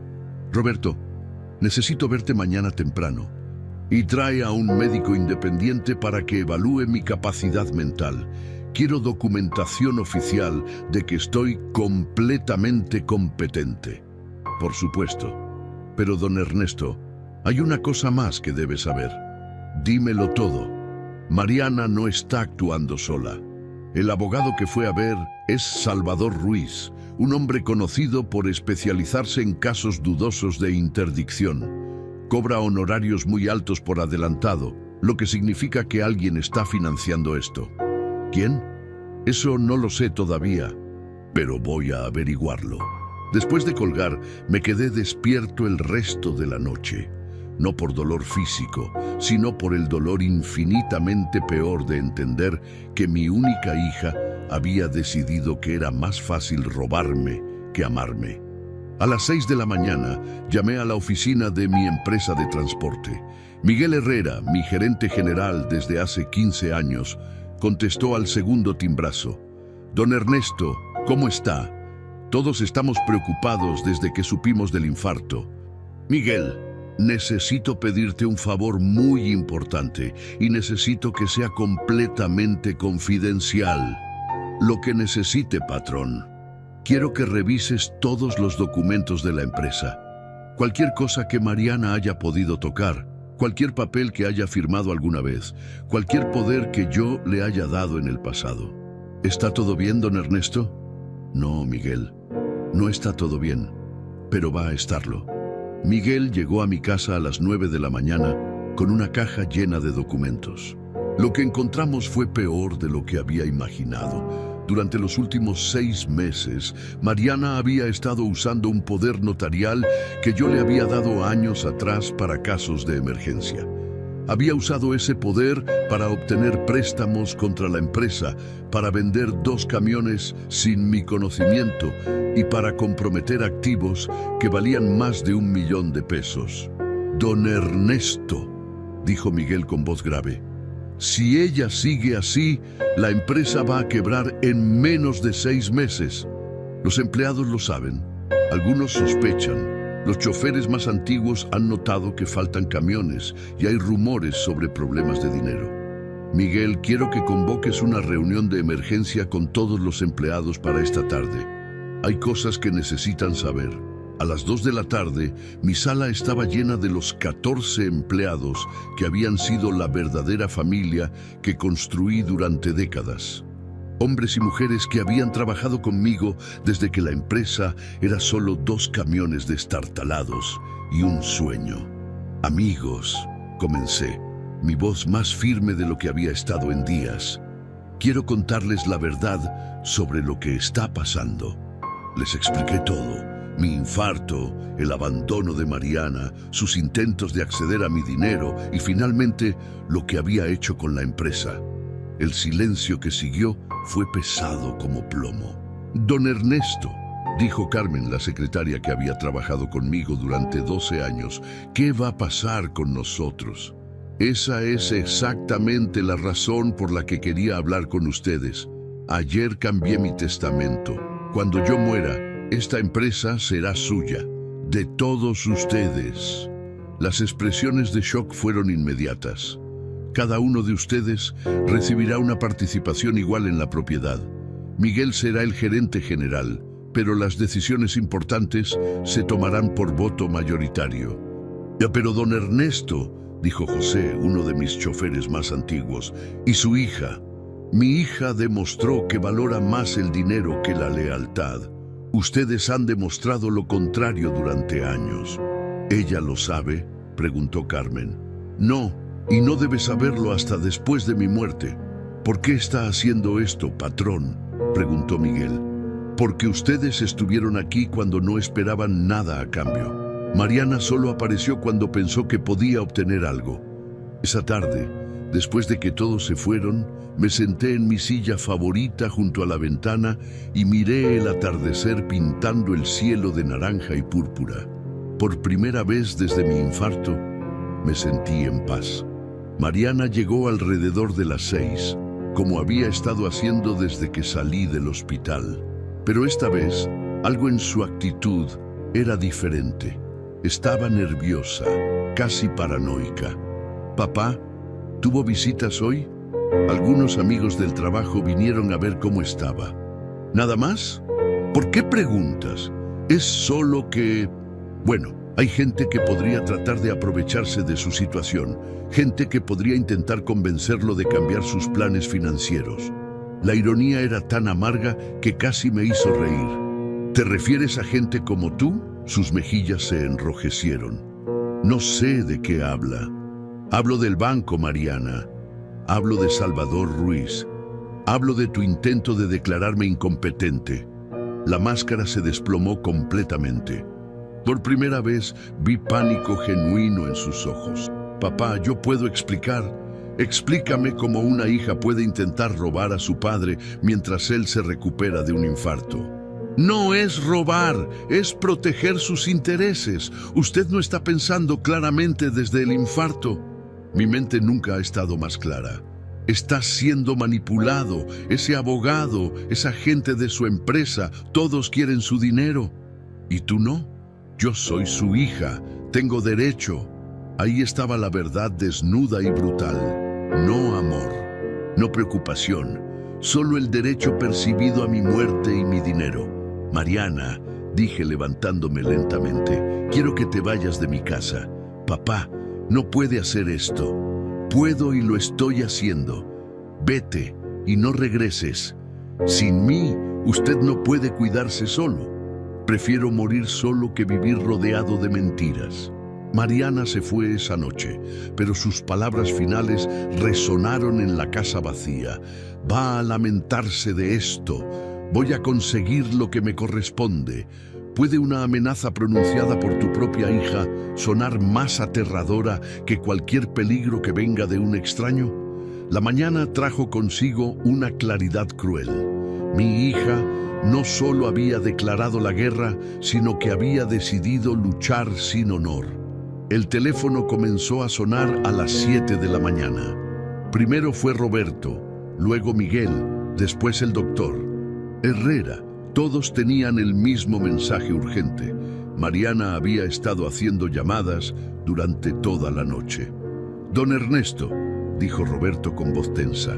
Roberto, necesito verte mañana temprano y trae a un médico independiente para que evalúe mi capacidad mental. Quiero documentación oficial de que estoy completamente competente. Por supuesto. Pero, don Ernesto, hay una cosa más que debe saber. Dímelo todo. Mariana no está actuando sola. El abogado que fue a ver es Salvador Ruiz, un hombre conocido por especializarse en casos dudosos de interdicción. Cobra honorarios muy altos por adelantado, lo que significa que alguien está financiando esto. ¿Quién? Eso no lo sé todavía, pero voy a averiguarlo. Después de colgar, me quedé despierto el resto de la noche. No por dolor físico, sino por el dolor infinitamente peor de entender que mi única hija había decidido que era más fácil robarme que amarme. A las 6 de la mañana llamé a la oficina de mi empresa de transporte. Miguel Herrera, mi gerente general desde hace 15 años, contestó al segundo timbrazo. Don Ernesto, ¿cómo está? Todos estamos preocupados desde que supimos del infarto. Miguel, necesito pedirte un favor muy importante y necesito que sea completamente confidencial. Lo que necesite, patrón. Quiero que revises todos los documentos de la empresa. Cualquier cosa que Mariana haya podido tocar, cualquier papel que haya firmado alguna vez, cualquier poder que yo le haya dado en el pasado. ¿Está todo bien, don Ernesto? No, Miguel, no está todo bien, pero va a estarlo. Miguel llegó a mi casa a las 9 de la mañana con una caja llena de documentos. Lo que encontramos fue peor de lo que había imaginado. Durante los últimos 6 meses, Mariana había estado usando un poder notarial que yo le había dado años atrás para casos de emergencia. Había usado ese poder para obtener préstamos contra la empresa, para vender 2 camiones sin mi conocimiento y para comprometer activos que valían más de 1 millón de pesos. Don Ernesto, dijo Miguel con voz grave, si ella sigue así, la empresa va a quebrar en menos de 6 meses. Los empleados lo saben, algunos sospechan. Los choferes más antiguos han notado que faltan camiones y hay rumores sobre problemas de dinero. Miguel, quiero que convoques una reunión de emergencia con todos los empleados para esta tarde. Hay cosas que necesitan saber. A las 2 de la tarde, mi sala estaba llena de los 14 empleados que habían sido la verdadera familia que construí durante décadas. Hombres y mujeres que habían trabajado conmigo desde que la empresa era solo 2 camiones destartalados y un sueño. Amigos, comencé, mi voz más firme de lo que había estado en días. Quiero contarles la verdad sobre lo que está pasando. Les expliqué todo, mi infarto, el abandono de Mariana, sus intentos de acceder a mi dinero y finalmente lo que había hecho con la empresa. El silencio que siguió fue pesado como plomo. Don Ernesto, dijo Carmen, la secretaria que había trabajado conmigo durante 12 años, ¿qué va a pasar con nosotros? Esa es exactamente la razón por la que quería hablar con ustedes. Ayer cambié mi testamento. Cuando yo muera, esta empresa será suya, de todos ustedes. Las expresiones de shock fueron inmediatas. Cada uno de ustedes recibirá una participación igual en la propiedad. Miguel será el gerente general, pero las decisiones importantes se tomarán por voto mayoritario. Ya, pero don Ernesto, dijo José, uno de mis choferes más antiguos, y su hija. Mi hija demostró que valora más el dinero que la lealtad. Ustedes han demostrado lo contrario durante años. ¿Ella lo sabe?, preguntó Carmen. No. Y no debe saberlo hasta después de mi muerte. ¿Por qué está haciendo esto, patrón?, preguntó Miguel. Porque ustedes estuvieron aquí cuando no esperaban nada a cambio. Mariana solo apareció cuando pensó que podía obtener algo. Esa tarde, después de que todos se fueron, me senté en mi silla favorita junto a la ventana y miré el atardecer pintando el cielo de naranja y púrpura. Por primera vez desde mi infarto, me sentí en paz. Mariana llegó alrededor de las 6, como había estado haciendo desde que salí del hospital. Pero esta vez, algo en su actitud era diferente. Estaba nerviosa, casi paranoica. ¿Papá, tuvo visitas hoy? Algunos amigos del trabajo vinieron a ver cómo estaba. ¿Nada más? ¿Por qué preguntas? Es solo que... Bueno, hay gente que podría tratar de aprovecharse de su situación, gente que podría intentar convencerlo de cambiar sus planes financieros. La ironía era tan amarga que casi me hizo reír. ¿Te refieres a gente como tú? Sus mejillas se enrojecieron. No sé de qué habla. Hablo del banco, Mariana. Hablo de Salvador Ruiz. Hablo de tu intento de declararme incompetente. La máscara se desplomó completamente. Por primera vez vi pánico genuino en sus ojos. Papá, yo puedo explicar. Explícame cómo una hija puede intentar robar a su padre mientras él se recupera de un infarto. No es robar, es proteger sus intereses. Usted no está pensando claramente desde el infarto. Mi mente nunca ha estado más clara. Está siendo manipulado. Ese abogado, esa gente de su empresa, todos quieren su dinero. ¿Y tú no? Yo soy su hija, tengo derecho. Ahí estaba la verdad desnuda y brutal. No amor, no preocupación, solo el derecho percibido a mi muerte y mi dinero. Mariana, dije levantándome lentamente, quiero que te vayas de mi casa. Papá, no puede hacer esto. Puedo y lo estoy haciendo. Vete y no regreses. Sin mí, usted no puede cuidarse solo. Prefiero morir solo que vivir rodeado de mentiras. Mariana se fue esa noche, pero sus palabras finales resonaron en la casa vacía. Va a lamentarse de esto. Voy a conseguir lo que me corresponde. ¿Puede una amenaza pronunciada por tu propia hija sonar más aterradora que cualquier peligro que venga de un extraño? La mañana trajo consigo una claridad cruel. Mi hija no solo había declarado la guerra, sino que había decidido luchar sin honor. El teléfono comenzó a sonar a las 7 de la mañana. Primero fue Roberto, luego Miguel, después el doctor. Herrera, Todos tenían el mismo mensaje urgente. Mariana había estado haciendo llamadas durante toda la noche. «Don Ernesto», dijo Roberto con voz tensa.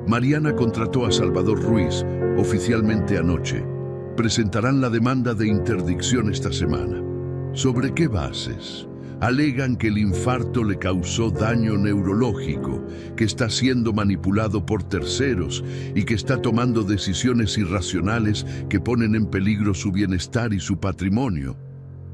«Mariana contrató a Salvador Ruiz oficialmente anoche. Presentarán la demanda de interdicción esta semana». «¿Sobre qué bases?» «Alegan que el infarto le causó daño neurológico, que está siendo manipulado por terceros y que está tomando decisiones irracionales que ponen en peligro su bienestar y su patrimonio».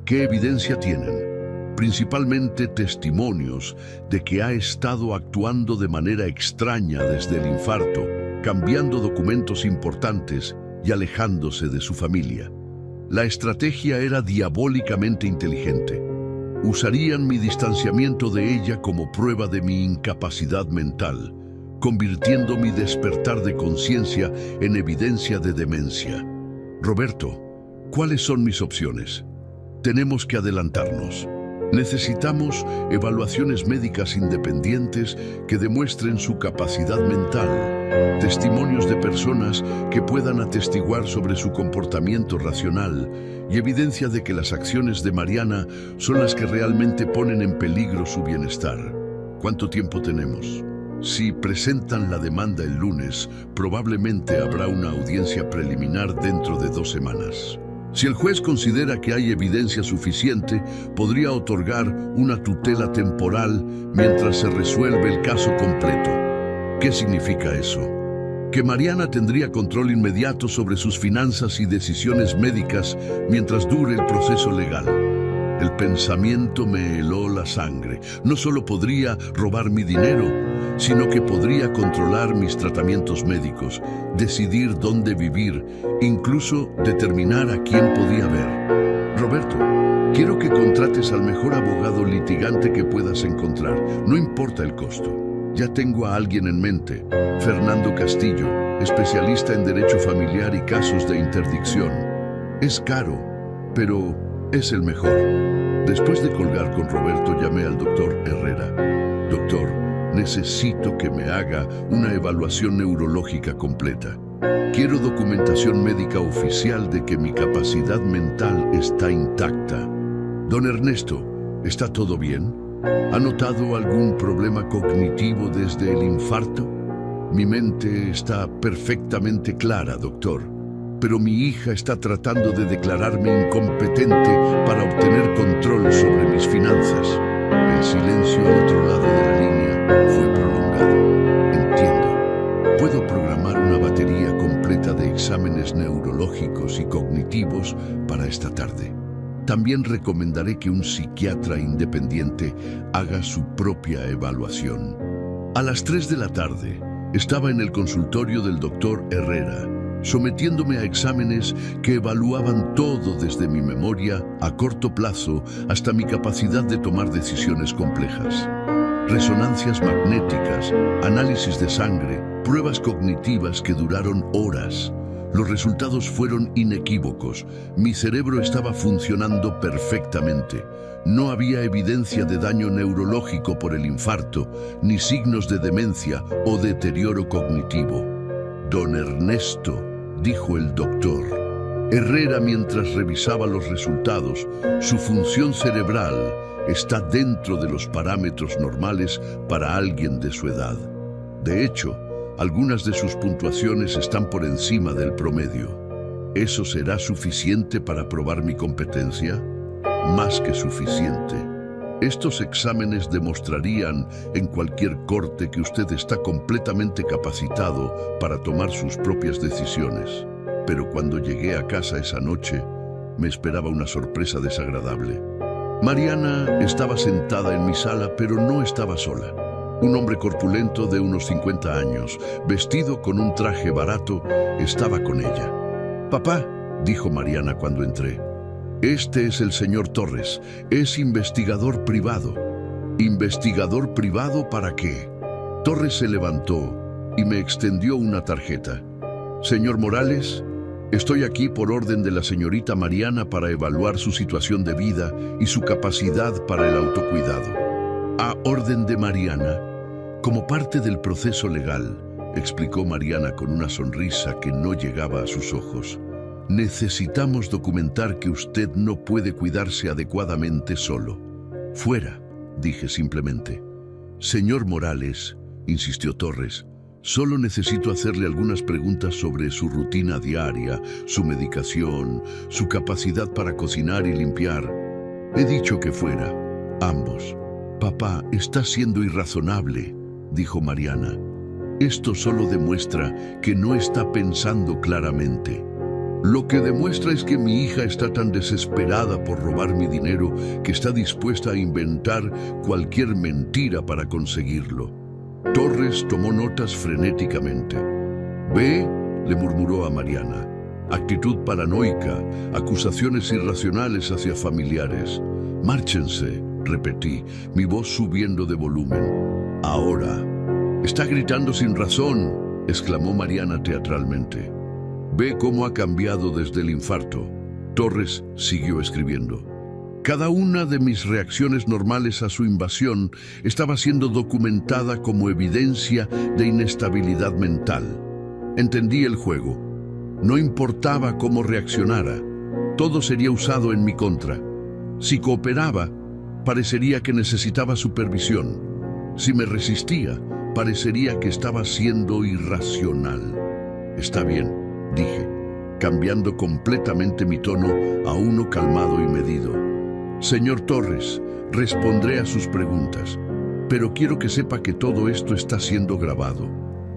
¿Qué evidencia tienen? Principalmente testimonios de que ha estado actuando de manera extraña desde el infarto, cambiando documentos importantes y alejándose de su familia. La estrategia era diabólicamente inteligente. Usarían mi distanciamiento de ella como prueba de mi incapacidad mental, convirtiendo mi despertar de conciencia en evidencia de demencia. Roberto, ¿cuáles son mis opciones? Tenemos que adelantarnos. Necesitamos evaluaciones médicas independientes que demuestren su capacidad mental, testimonios de personas que puedan atestiguar sobre su comportamiento racional y evidencia de que las acciones de Mariana son las que realmente ponen en peligro su bienestar. ¿Cuánto tiempo tenemos? Si presentan la demanda el lunes, probablemente habrá una audiencia preliminar dentro de 2 semanas. Si el juez considera que hay evidencia suficiente, podría otorgar una tutela temporal mientras se resuelve el caso completo. ¿Qué significa eso? Que Mariana tendría control inmediato sobre sus finanzas y decisiones médicas mientras dure el proceso legal. El pensamiento me heló la sangre. No solo podría robar mi dinero, sino que podría controlar mis tratamientos médicos, decidir dónde vivir, incluso determinar a quién podía ver. Roberto, quiero que contrates al mejor abogado litigante que puedas encontrar, no importa el costo. Ya tengo a alguien en mente, Fernando Castillo, especialista en derecho familiar y casos de interdicción. Es caro, pero es el mejor. Después de colgar con Roberto, llamé al doctor Herrera. Doctor, necesito que me haga una evaluación neurológica completa. Quiero documentación médica oficial de que mi capacidad mental está intacta. Don Ernesto, ¿está todo bien? ¿Ha notado algún problema cognitivo desde el infarto? Mi mente está perfectamente clara, doctor, pero mi hija está tratando de declararme incompetente para obtener control sobre mis finanzas. El silencio al otro lado de la línea fue prolongado. Entiendo. Puedo programar una batería completa de exámenes neurológicos y cognitivos para esta tarde. También recomendaré que un psiquiatra independiente haga su propia evaluación. A las 3 de la tarde, estaba en el consultorio del doctor Herrera, sometiéndome a exámenes que evaluaban todo desde mi memoria a corto plazo hasta mi capacidad de tomar decisiones complejas. Resonancias magnéticas, análisis de sangre, pruebas cognitivas que duraron horas. Los resultados fueron inequívocos. Mi cerebro estaba funcionando perfectamente. No había evidencia de daño neurológico por el infarto, ni signos de demencia o deterioro cognitivo. Don Ernesto, dijo el doctor Herrera mientras revisaba los resultados, su función cerebral está dentro de los parámetros normales para alguien de su edad. De hecho, algunas de sus puntuaciones están por encima del promedio. ¿Eso será suficiente para probar mi competencia? Más que suficiente. Estos exámenes demostrarían en cualquier corte que usted está completamente capacitado para tomar sus propias decisiones. Pero cuando llegué a casa esa noche, me esperaba una sorpresa desagradable. Mariana estaba sentada en mi sala, pero no estaba sola. Un hombre corpulento de unos 50 años, vestido con un traje barato, estaba con ella. «Papá», dijo Mariana cuando entré, «este es el señor Torres, es investigador privado». «¿Investigador privado para qué?» Torres se levantó y me extendió una tarjeta. «Señor Morales, estoy aquí por orden de la señorita Mariana para evaluar su situación de vida y su capacidad para el autocuidado». «A orden de Mariana, como parte del proceso legal», explicó Mariana con una sonrisa que no llegaba a sus ojos. Necesitamos documentar que usted no puede cuidarse adecuadamente solo. Fuera, dije simplemente. Señor Morales, insistió Torres, solo necesito hacerle algunas preguntas sobre su rutina diaria, su medicación, su capacidad para cocinar y limpiar. He dicho que fuera, ambos. Papá, está siendo irrazonable, dijo Mariana. Esto solo demuestra que no está pensando claramente. Lo que demuestra es que mi hija está tan desesperada por robar mi dinero que está dispuesta a inventar cualquier mentira para conseguirlo. Torres tomó notas frenéticamente. «Ve», le murmuró a Mariana. «Actitud paranoica, acusaciones irracionales hacia familiares. Márchense», repetí, mi voz subiendo de volumen. «Ahora». «Está gritando sin razón», exclamó Mariana teatralmente. «Ve cómo ha cambiado desde el infarto». Torres siguió escribiendo. Cada una de mis reacciones normales a su invasión estaba siendo documentada como evidencia de inestabilidad mental. Entendí el juego. No importaba cómo reaccionara, todo sería usado en mi contra. Si cooperaba, parecería que necesitaba supervisión. Si me resistía, parecería que estaba siendo irracional. «Está bien», dije, cambiando completamente mi tono a uno calmado y medido. «Señor Torres, responderé a sus preguntas, pero quiero que sepa que todo esto está siendo grabado».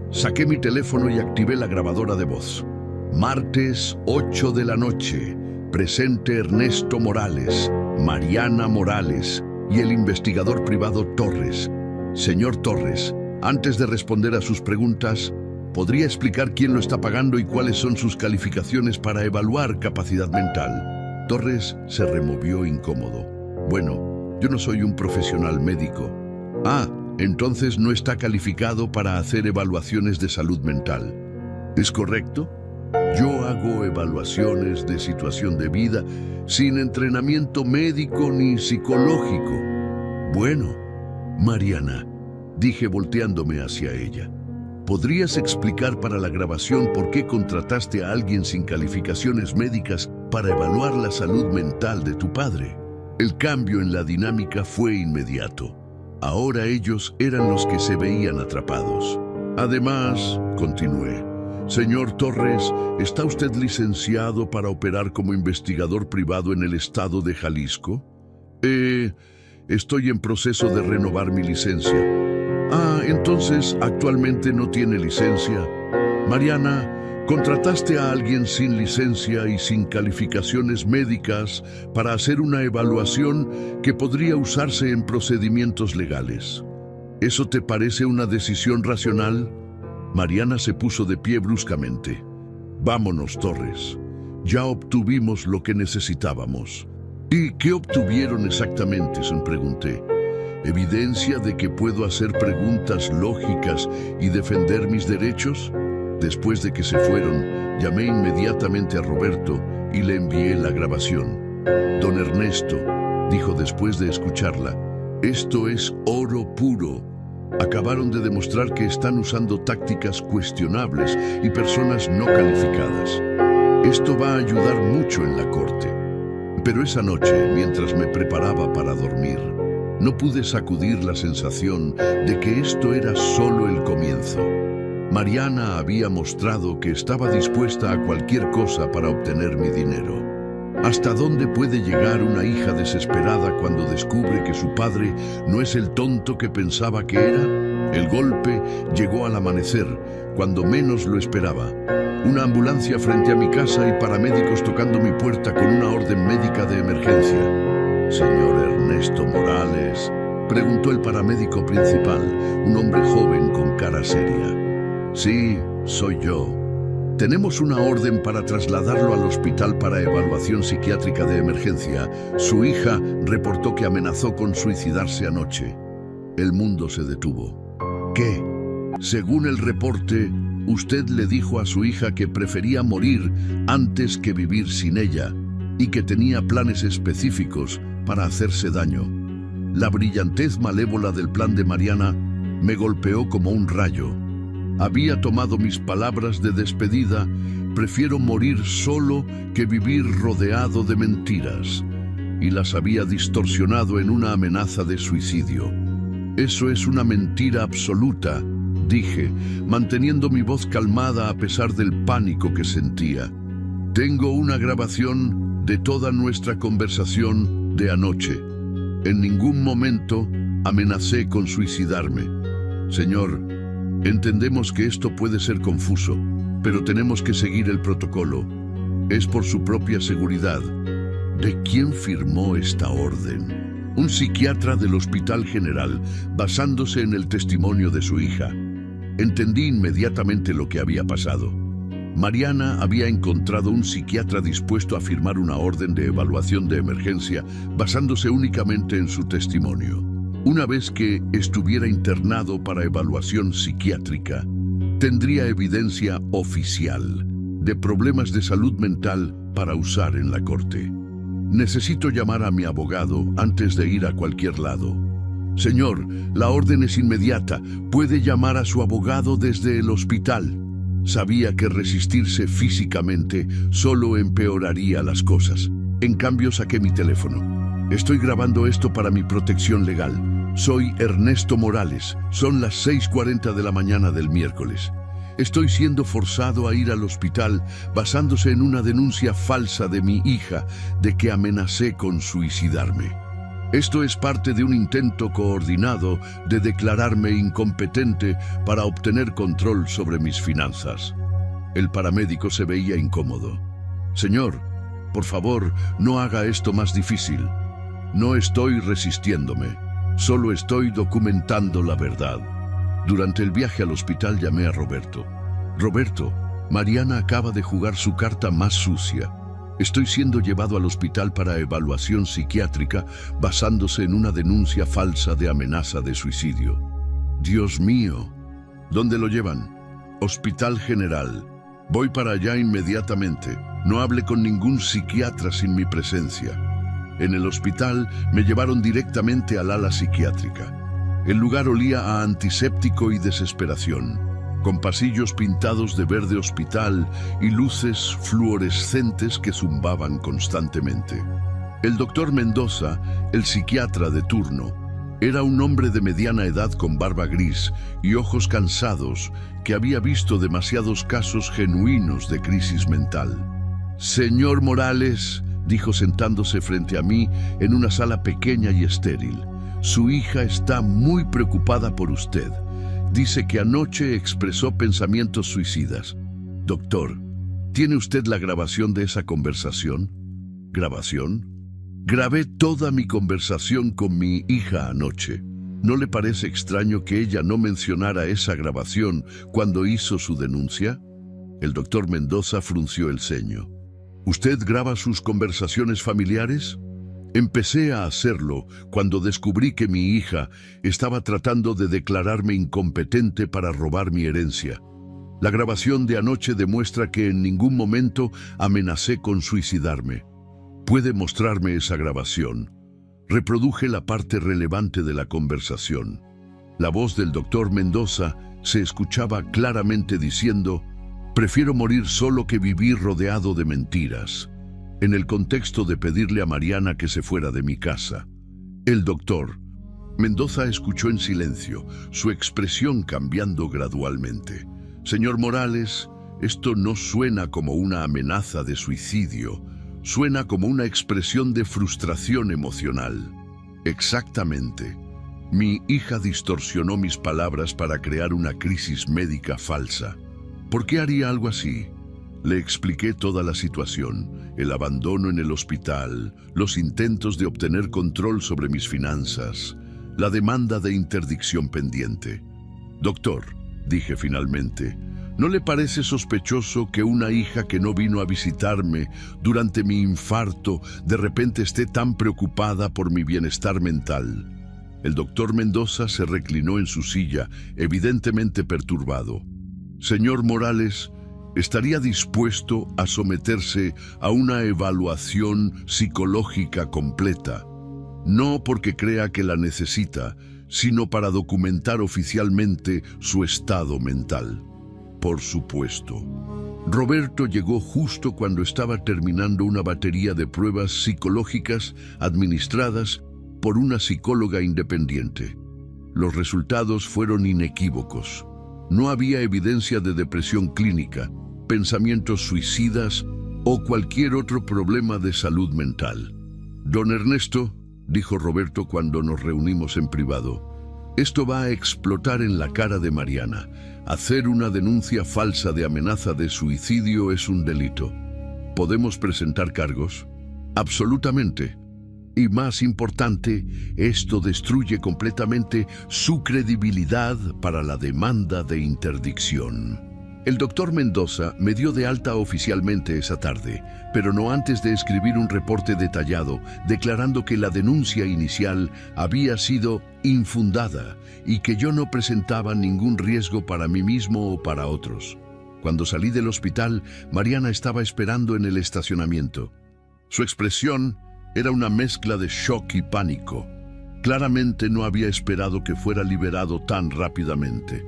Saqué mi teléfono y activé la grabadora de voz. «Martes, 8 de la noche. Presente Ernesto Morales, Mariana Morales y el investigador privado Torres. Señor Torres, antes de responder a sus preguntas, ¿podría explicar quién lo está pagando y cuáles son sus calificaciones para evaluar capacidad mental?» Torres se removió incómodo. «Bueno, yo no soy un profesional médico». «Ah, entonces no está calificado para hacer evaluaciones de salud mental». ¿Es correcto? Yo hago evaluaciones de situación de vida sin entrenamiento médico ni psicológico». «Bueno, Mariana», dije volteándome hacia ella, ¿podrías explicar para la grabación por qué contrataste a alguien sin calificaciones médicas para evaluar la salud mental de tu padre? El cambio en la dinámica fue inmediato. Ahora ellos eran los que se veían atrapados. «Además», continué, «señor Torres, ¿está usted licenciado para operar como investigador privado en el estado de Jalisco?» Estoy en proceso de renovar mi licencia». «Ah, entonces actualmente no tiene licencia». «Mariana, contrataste a alguien sin licencia y sin calificaciones médicas para hacer una evaluación que podría usarse en procedimientos legales. ¿Eso te parece una decisión racional?» Mariana se puso de pie bruscamente. «Vámonos, Torres. Ya obtuvimos lo que necesitábamos». «¿Y qué obtuvieron exactamente?», se pregunté. «¿Evidencia de que puedo hacer preguntas lógicas y defender mis derechos?» Después de que se fueron, llamé inmediatamente a Roberto y le envié la grabación. «Don Ernesto», dijo después de escucharla, «esto es oro puro. Acabaron de demostrar que están usando tácticas cuestionables y personas no calificadas. Esto va a ayudar mucho en la corte». Pero esa noche, mientras me preparaba para dormir, no pude sacudir la sensación de que esto era solo el comienzo. Mariana había mostrado que estaba dispuesta a cualquier cosa para obtener mi dinero. ¿Hasta dónde puede llegar una hija desesperada cuando descubre que su padre no es el tonto que pensaba que era? El golpe llegó al amanecer, cuando menos lo esperaba. Una ambulancia frente a mi casa y paramédicos tocando mi puerta con una orden médica de emergencia. «¿Señor Ernesto Morales?», preguntó el paramédico principal, un hombre joven con cara seria. «Sí, soy yo. Tenemos una orden para trasladarlo al hospital para evaluación psiquiátrica de emergencia. Su hija reportó que amenazó con suicidarse anoche». El mundo se detuvo. «¿Qué? Según el reporte, usted le dijo a su hija que prefería morir antes que vivir sin ella y que tenía planes específicos para hacerse daño». La brillantez malévola del plan de Mariana me golpeó como un rayo. Había tomado mis palabras de despedida. Prefiero morir solo que vivir rodeado de mentiras. Y las había distorsionado en una amenaza de suicidio. Eso es una mentira absoluta, dije, manteniendo mi voz calmada a pesar del pánico que sentía. Tengo una grabación de toda nuestra conversación de anoche. En ningún momento amenacé con suicidarme. Señor, entendemos que esto puede ser confuso, pero tenemos que seguir el protocolo. Es por su propia seguridad. ¿De quién firmó esta orden? Un psiquiatra del Hospital General, basándose en el testimonio de su hija. Entendí inmediatamente lo que había pasado. Mariana había encontrado un psiquiatra dispuesto a firmar una orden de evaluación de emergencia basándose únicamente en su testimonio. Una vez que estuviera internado para evaluación psiquiátrica, tendría evidencia oficial de problemas de salud mental para usar en la corte. Necesito llamar a mi abogado antes de ir a cualquier lado. Señor, la orden es inmediata. Puede llamar a su abogado desde el hospital. Sabía que resistirse físicamente solo empeoraría las cosas. En cambio, saqué mi teléfono. Estoy grabando esto para mi protección legal. Soy Ernesto Morales. Son las 6:40 de la mañana del miércoles. Estoy siendo forzado a ir al hospital basándose en una denuncia falsa de mi hija de que amenacé con suicidarme. Esto es parte de un intento coordinado de declararme incompetente para obtener control sobre mis finanzas. El paramédico se veía incómodo. Señor, por favor, no haga esto más difícil. No estoy resistiéndome, solo estoy documentando la verdad. Durante el viaje al hospital llamé a Roberto. Roberto, Mariana acaba de jugar su carta más sucia. Estoy siendo llevado al hospital para evaluación psiquiátrica basándose en una denuncia falsa de amenaza de suicidio. Dios mío, ¿dónde lo llevan? Hospital General. Voy para allá inmediatamente. No hable con ningún psiquiatra sin mi presencia. En el hospital me llevaron directamente al ala psiquiátrica. El lugar olía a antiséptico y desesperación, con pasillos pintados de verde hospital y luces fluorescentes que zumbaban constantemente. El doctor Mendoza, el psiquiatra de turno, era un hombre de mediana edad con barba gris y ojos cansados que había visto demasiados casos genuinos de crisis mental. Señor Morales, dijo sentándose frente a mí en una sala pequeña y estéril. Su hija está muy preocupada por usted. Dice que anoche expresó pensamientos suicidas. Doctor, ¿tiene usted la grabación de esa conversación? ¿Grabación? Grabé toda mi conversación con mi hija anoche. ¿No le parece extraño que ella no mencionara esa grabación cuando hizo su denuncia? El doctor Mendoza frunció el ceño. ¿Usted graba sus conversaciones familiares? Empecé a hacerlo cuando descubrí que mi hija estaba tratando de declararme incompetente para robar mi herencia. La grabación de anoche demuestra que en ningún momento amenacé con suicidarme. ¿Puede mostrarme esa grabación? Reproduje la parte relevante de la conversación. La voz del doctor Mendoza se escuchaba claramente diciendo: «Prefiero morir solo que vivir rodeado de mentiras», en el contexto de pedirle a Mariana que se fuera de mi casa. El doctor Mendoza escuchó en silencio, su expresión cambiando gradualmente. «Señor Morales, esto no suena como una amenaza de suicidio, suena como una expresión de frustración emocional». Exactamente. Mi hija distorsionó mis palabras para crear una crisis médica falsa. ¿Por qué haría algo así? Le expliqué toda la situación, el abandono en el hospital, los intentos de obtener control sobre mis finanzas, la demanda de interdicción pendiente. «Doctor», dije finalmente, ¿no le parece sospechoso que una hija que no vino a visitarme durante mi infarto de repente esté tan preocupada por mi bienestar mental? El doctor Mendoza se reclinó en su silla, evidentemente perturbado. «Señor Morales, ¿estaría dispuesto a someterse a una evaluación psicológica completa? No porque crea que la necesita, sino para documentar oficialmente su estado mental». por supuesto. Roberto llegó justo cuando estaba terminando una batería de pruebas psicológicas administradas por una psicóloga independiente. Los resultados fueron inequívocos. No había evidencia de depresión clínica, pensamientos suicidas o cualquier otro problema de salud mental. Don Ernesto, dijo Roberto cuando nos reunimos en privado, esto va a explotar en la cara de Mariana. Hacer una denuncia falsa de amenaza de suicidio es un delito. ¿Podemos presentar cargos? Absolutamente. Y más importante, esto destruye completamente su credibilidad para la demanda de interdicción. El doctor Mendoza me dio de alta oficialmente esa tarde, pero no antes de escribir un reporte detallado, declarando que la denuncia inicial había sido infundada y que yo no presentaba ningún riesgo para mí mismo o para otros. Cuando salí del hospital, Mariana estaba esperando en el estacionamiento. Su expresión era una mezcla de shock y pánico. Claramente no había esperado que fuera liberado tan rápidamente.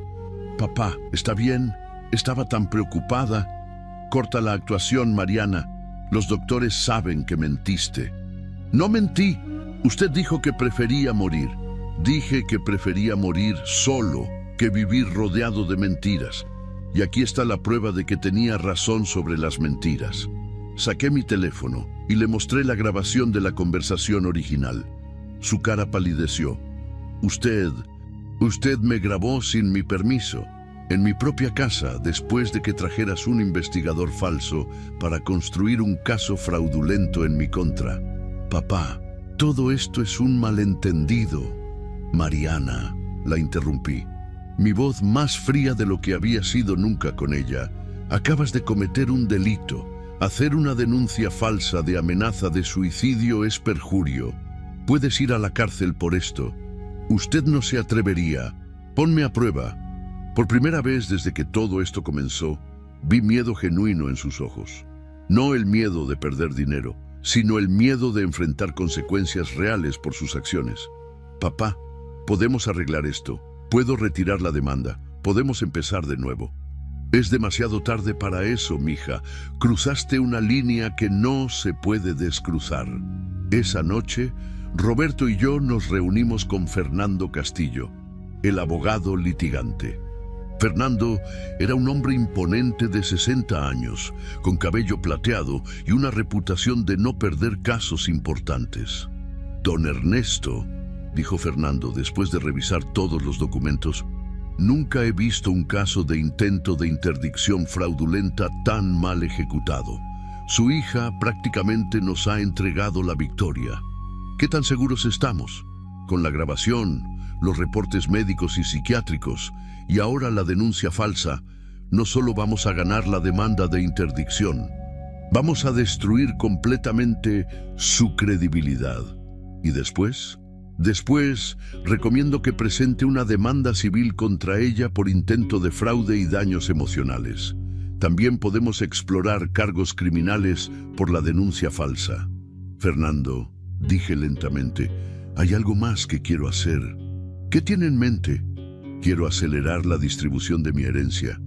«Papá, ¿está bien? Estaba tan preocupada». «Corta la actuación, Mariana. Los doctores saben que mentiste». «No mentí. Usted dijo que prefería morir». «Dije que prefería morir solo que vivir rodeado de mentiras. Y aquí está la prueba de que tenía razón sobre las mentiras». Saqué mi teléfono y le mostré la grabación de la conversación original. Su cara palideció. Usted me grabó sin mi permiso, en mi propia casa, después de que trajeras un investigador falso para construir un caso fraudulento en mi contra». «Papá, todo esto es un malentendido». «Mariana», la interrumpí, mi voz más fría de lo que había sido nunca con ella, «acabas de cometer un delito. Hacer una denuncia falsa de amenaza de suicidio es perjurio. Puedes ir a la cárcel por esto. Usted no se atrevería. Ponme a prueba». Por primera vez desde que todo esto comenzó, vi miedo genuino en sus ojos. No el miedo de perder dinero, sino el miedo de enfrentar consecuencias reales por sus acciones. «Papá, podemos arreglar esto. Puedo retirar la demanda. Podemos empezar de nuevo». «Es demasiado tarde para eso, mija. Cruzaste una línea que no se puede descruzar». Esa noche, Roberto y yo nos reunimos con Fernando Castillo, el abogado litigante. Fernando era un hombre imponente de 60 años, con cabello plateado y una reputación de no perder casos importantes. «Don Ernesto», dijo Fernando después de revisar todos los documentos, «nunca he visto un caso de intento de interdicción fraudulenta tan mal ejecutado. Su hija prácticamente nos ha entregado la victoria. ¿Qué tan seguros estamos? Con la grabación, los reportes médicos y psiquiátricos, y ahora la denuncia falsa, no solo vamos a ganar la demanda de interdicción, vamos a destruir completamente su credibilidad. Y después, recomiendo que presente una demanda civil contra ella por intento de fraude y daños emocionales. También podemos explorar cargos criminales por la denuncia falsa». «Fernando», dije lentamente, «hay algo más que quiero hacer». «¿Qué tiene en mente?» «Quiero acelerar la distribución de mi herencia.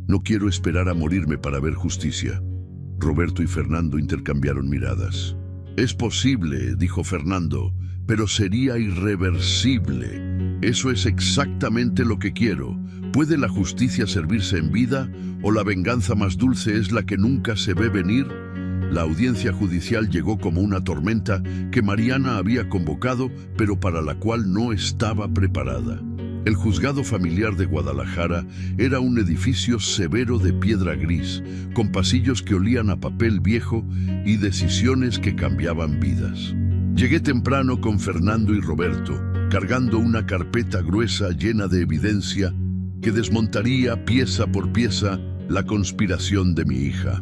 No quiero esperar a morirme para ver justicia». Roberto y Fernando intercambiaron miradas. «Es posible», dijo Fernando, «pero sería irreversible. Eso es exactamente lo que quiero. ¿Puede la justicia servirse en vida o la venganza más dulce es la que nunca se ve venir?» La audiencia judicial llegó como una tormenta que Mariana había convocado, pero para la cual no estaba preparada. El juzgado familiar de Guadalajara era un edificio severo de piedra gris, con pasillos que olían a papel viejo y decisiones que cambiaban vidas. Llegué temprano con Fernando y Roberto, cargando una carpeta gruesa llena de evidencia que desmontaría pieza por pieza la conspiración de mi hija.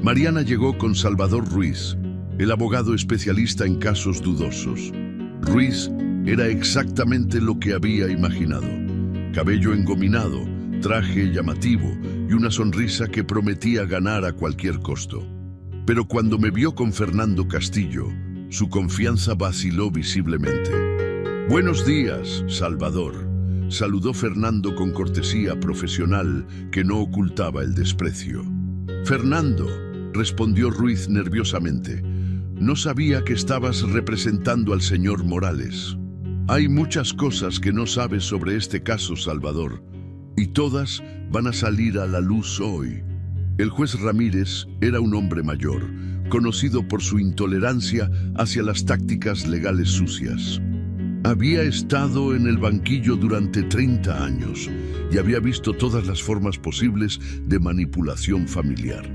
Mariana llegó con Salvador Ruiz, el abogado especialista en casos dudosos. Ruiz era exactamente lo que había imaginado. Cabello engominado, traje llamativo y una sonrisa que prometía ganar a cualquier costo. Pero cuando me vio con Fernando Castillo, su confianza vaciló visiblemente. «Buenos días, Salvador. saludó Fernando con cortesía profesional que no ocultaba el desprecio. «Fernando», respondió Ruiz nerviosamente, «no sabía que estabas representando al señor Morales. Hay muchas cosas que no sabes sobre este caso, Salvador, y todas van a salir a la luz hoy». El juez Ramírez era un hombre mayor, conocido por su intolerancia hacia las tácticas legales sucias. Había estado en el banquillo durante 30 años y había visto todas las formas posibles de manipulación familiar.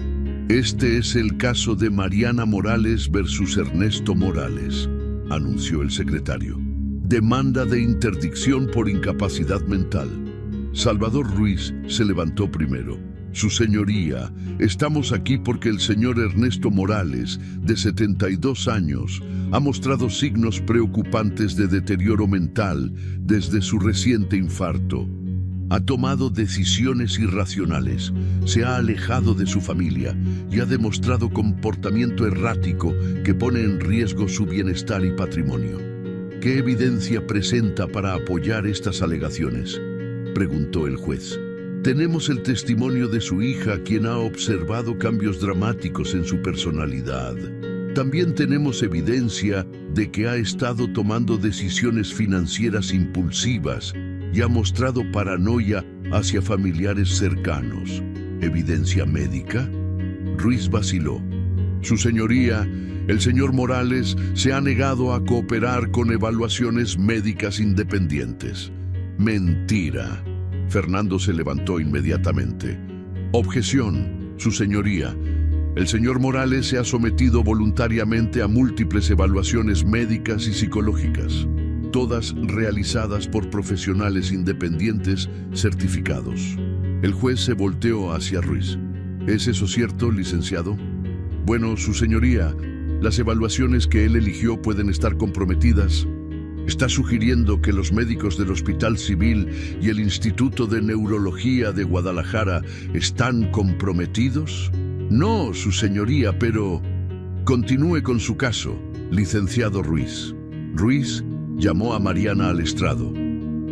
«Este es el caso de Mariana Morales versus Ernesto Morales», anunció el secretario. «Demanda de interdicción por incapacidad mental». Salvador Ruiz se levantó primero. «Su señoría, estamos aquí porque el señor Ernesto Morales, de 72 años, ha mostrado signos preocupantes de deterioro mental desde su reciente infarto. Ha tomado decisiones irracionales, se ha alejado de su familia y ha demostrado comportamiento errático que pone en riesgo su bienestar y patrimonio». «¿Qué evidencia presenta para apoyar estas alegaciones?», preguntó el juez. «Tenemos el testimonio de su hija, quien ha observado cambios dramáticos en su personalidad. También tenemos evidencia de que ha estado tomando decisiones financieras impulsivas y ha mostrado paranoia hacia familiares cercanos. ¿Evidencia médica?». Ruiz vaciló. «Su señoría, el señor Morales se ha negado a cooperar con evaluaciones médicas independientes». «Mentira». Fernando se levantó inmediatamente. «Objeción, su señoría. El señor Morales se ha sometido voluntariamente a múltiples evaluaciones médicas y psicológicas, todas realizadas por profesionales independientes certificados». El juez se volteó hacia Ruiz. «¿Es eso cierto, licenciado?». «Bueno, su señoría, las evaluaciones que él eligió pueden estar comprometidas». «¿Está sugiriendo que los médicos del Hospital Civil y el Instituto de Neurología de Guadalajara están comprometidos?». «No, su señoría, pero…». «Continúe con su caso, licenciado Ruiz». Ruiz llamó a Mariana al estrado.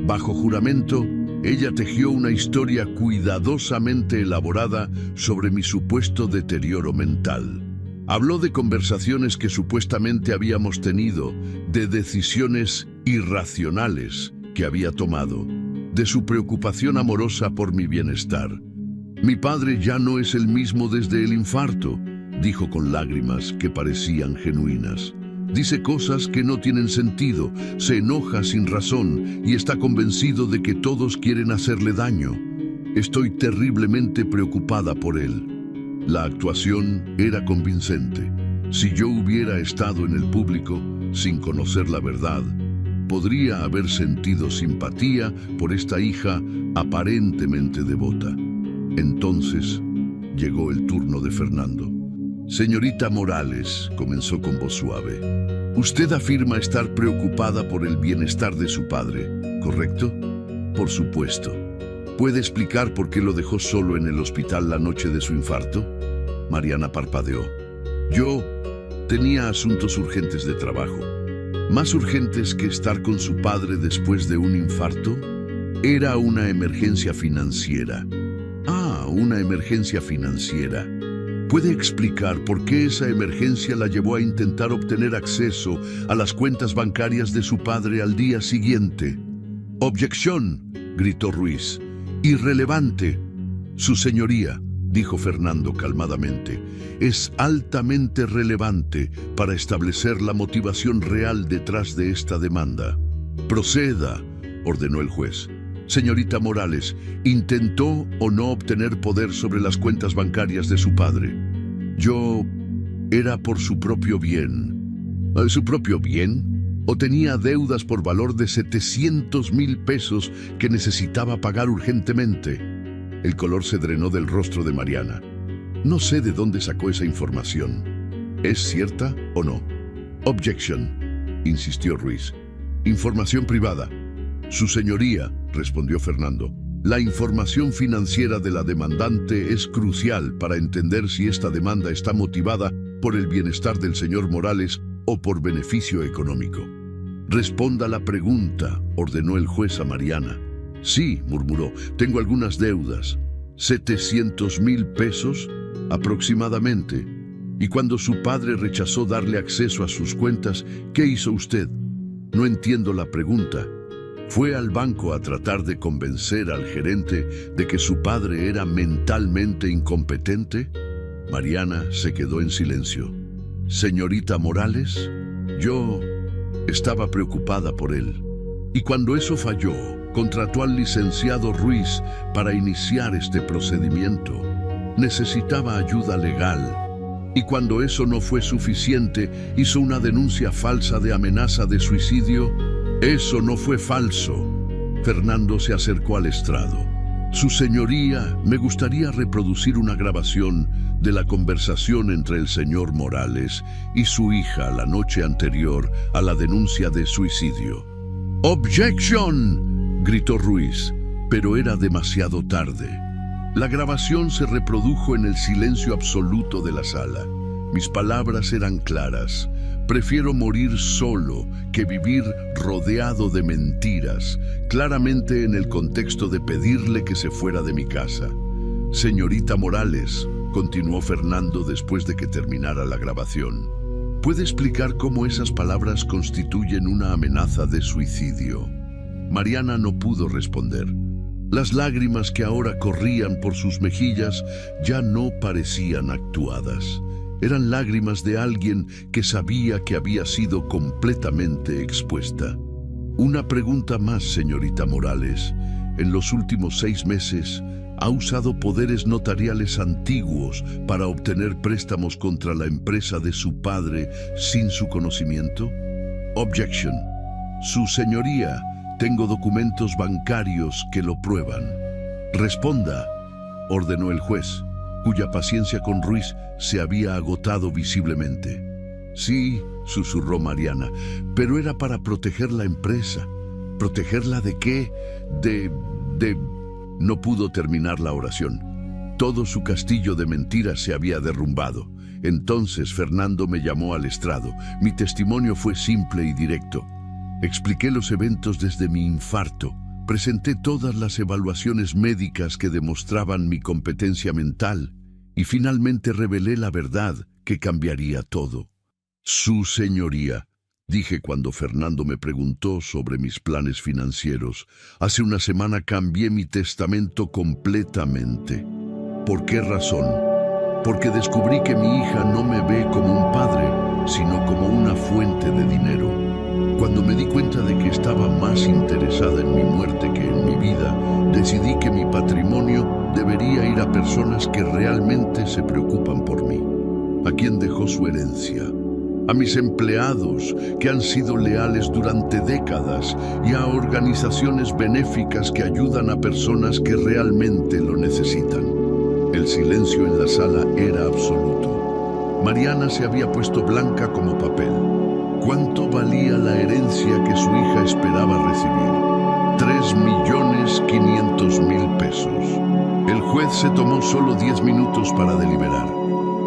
Bajo juramento, ella tejió una historia cuidadosamente elaborada sobre mi supuesto deterioro mental. Habló de conversaciones que supuestamente habíamos tenido, de decisiones irracionales que había tomado, de su preocupación amorosa por mi bienestar. «Mi padre ya no es el mismo desde el infarto», dijo con lágrimas que parecían genuinas. «Dice cosas que no tienen sentido, se enoja sin razón y está convencido de que todos quieren hacerle daño. Estoy terriblemente preocupada por él». La actuación era convincente. Si yo hubiera estado en el público, sin conocer la verdad, podría haber sentido simpatía por esta hija aparentemente devota. Entonces llegó el turno de Fernando. «Señorita Morales», comenzó con voz suave, «usted afirma estar preocupada por el bienestar de su padre, ¿correcto?». «Por supuesto». «¿Puede explicar por qué lo dejó solo en el hospital la noche de su infarto?». Mariana parpadeó. «Yo tenía asuntos urgentes de trabajo». «¿Más urgentes que estar con su padre después de un infarto?». «Era una emergencia financiera». «Ah, una emergencia financiera. ¿Puede explicar por qué esa emergencia la llevó a intentar obtener acceso a las cuentas bancarias de su padre al día siguiente?». «Objeción», gritó Ruiz. «Irrelevante». «Su señoría», dijo Fernando calmadamente, «es altamente relevante para establecer la motivación real detrás de esta demanda». «Proceda», ordenó el juez. «Señorita Morales, ¿intentó o no obtener poder sobre las cuentas bancarias de su padre?». «Yo… era por su propio bien». «¿Su propio bien? ¿O tenía deudas por valor de 700,000 pesos que necesitaba pagar urgentemente?». El color se drenó del rostro de Mariana. «No sé de dónde sacó esa información. ¿Es cierta o no?». «Objection», insistió Ruiz. «Información privada». «Su señoría», respondió Fernando, «la información financiera de la demandante es crucial para entender si esta demanda está motivada por el bienestar del señor Morales o por beneficio económico». «Responda la pregunta», ordenó el juez a Mariana. Sí, murmuró, tengo algunas deudas. 700,000 pesos aproximadamente. Y cuando su padre rechazó darle acceso a sus cuentas, ¿qué hizo usted? No entiendo la pregunta. ¿Fue al banco a tratar de convencer al gerente de que su padre era mentalmente incompetente? Mariana se quedó en silencio. Señorita Morales, yo estaba preocupada por él. Y cuando eso falló, contrató al licenciado Ruiz para iniciar este procedimiento. Necesitaba ayuda legal. Y cuando eso no fue suficiente, hizo una denuncia falsa de amenaza de suicidio. Eso no fue falso. Fernando se acercó al estrado. Su señoría, me gustaría reproducir una grabación de la conversación entre el señor Morales y su hija la noche anterior a la denuncia de suicidio. ¡Objection!, gritó Ruiz, pero era demasiado tarde. La grabación se reprodujo en el silencio absoluto de la sala. Mis palabras eran claras. Prefiero morir solo que vivir rodeado de mentiras, claramente en el contexto de pedirle que se fuera de mi casa. Señorita Morales, continuó Fernando después de que terminara la grabación, ¿puede explicar cómo esas palabras constituyen una amenaza de suicidio? Mariana no pudo responder. Las lágrimas que ahora corrían por sus mejillas ya no parecían actuadas. Eran lágrimas de alguien que sabía que había sido completamente expuesta. Una pregunta más, señorita Morales. En los últimos 6 meses, ¿ha usado poderes notariales antiguos para obtener préstamos contra la empresa de su padre sin su conocimiento? Objection. Su señoría, tengo documentos bancarios que lo prueban. Responda, ordenó el juez, cuya paciencia con Ruiz se había agotado visiblemente. Sí, susurró Mariana, pero era para proteger la empresa. ¿Protegerla de qué? No pudo terminar la oración. Todo su castillo de mentiras se había derrumbado. Entonces Fernando me llamó al estrado. Mi testimonio fue simple y directo. Expliqué los eventos desde mi infarto. Presenté todas las evaluaciones médicas que demostraban mi competencia mental y finalmente revelé la verdad que cambiaría todo. Su señoría, dije cuando Fernando me preguntó sobre mis planes financieros, hace una semana cambié mi testamento completamente. ¿Por qué razón? Porque descubrí que mi hija no me ve como un padre, sino como una fuente de dinero. Cuando me di cuenta de que estaba más interesada en mi muerte que en mi vida, decidí que mi patrimonio debería ir a personas que realmente se preocupan por mí. ¿A quién dejó su herencia? A mis empleados, que han sido leales durante décadas, y a organizaciones benéficas que ayudan a personas que realmente lo necesitan. El silencio en la sala era absoluto. Mariana se había puesto blanca como papel. ¿Cuánto valía la herencia que su hija esperaba recibir? 3.500.000 pesos. El juez se tomó solo 10 minutos para deliberar.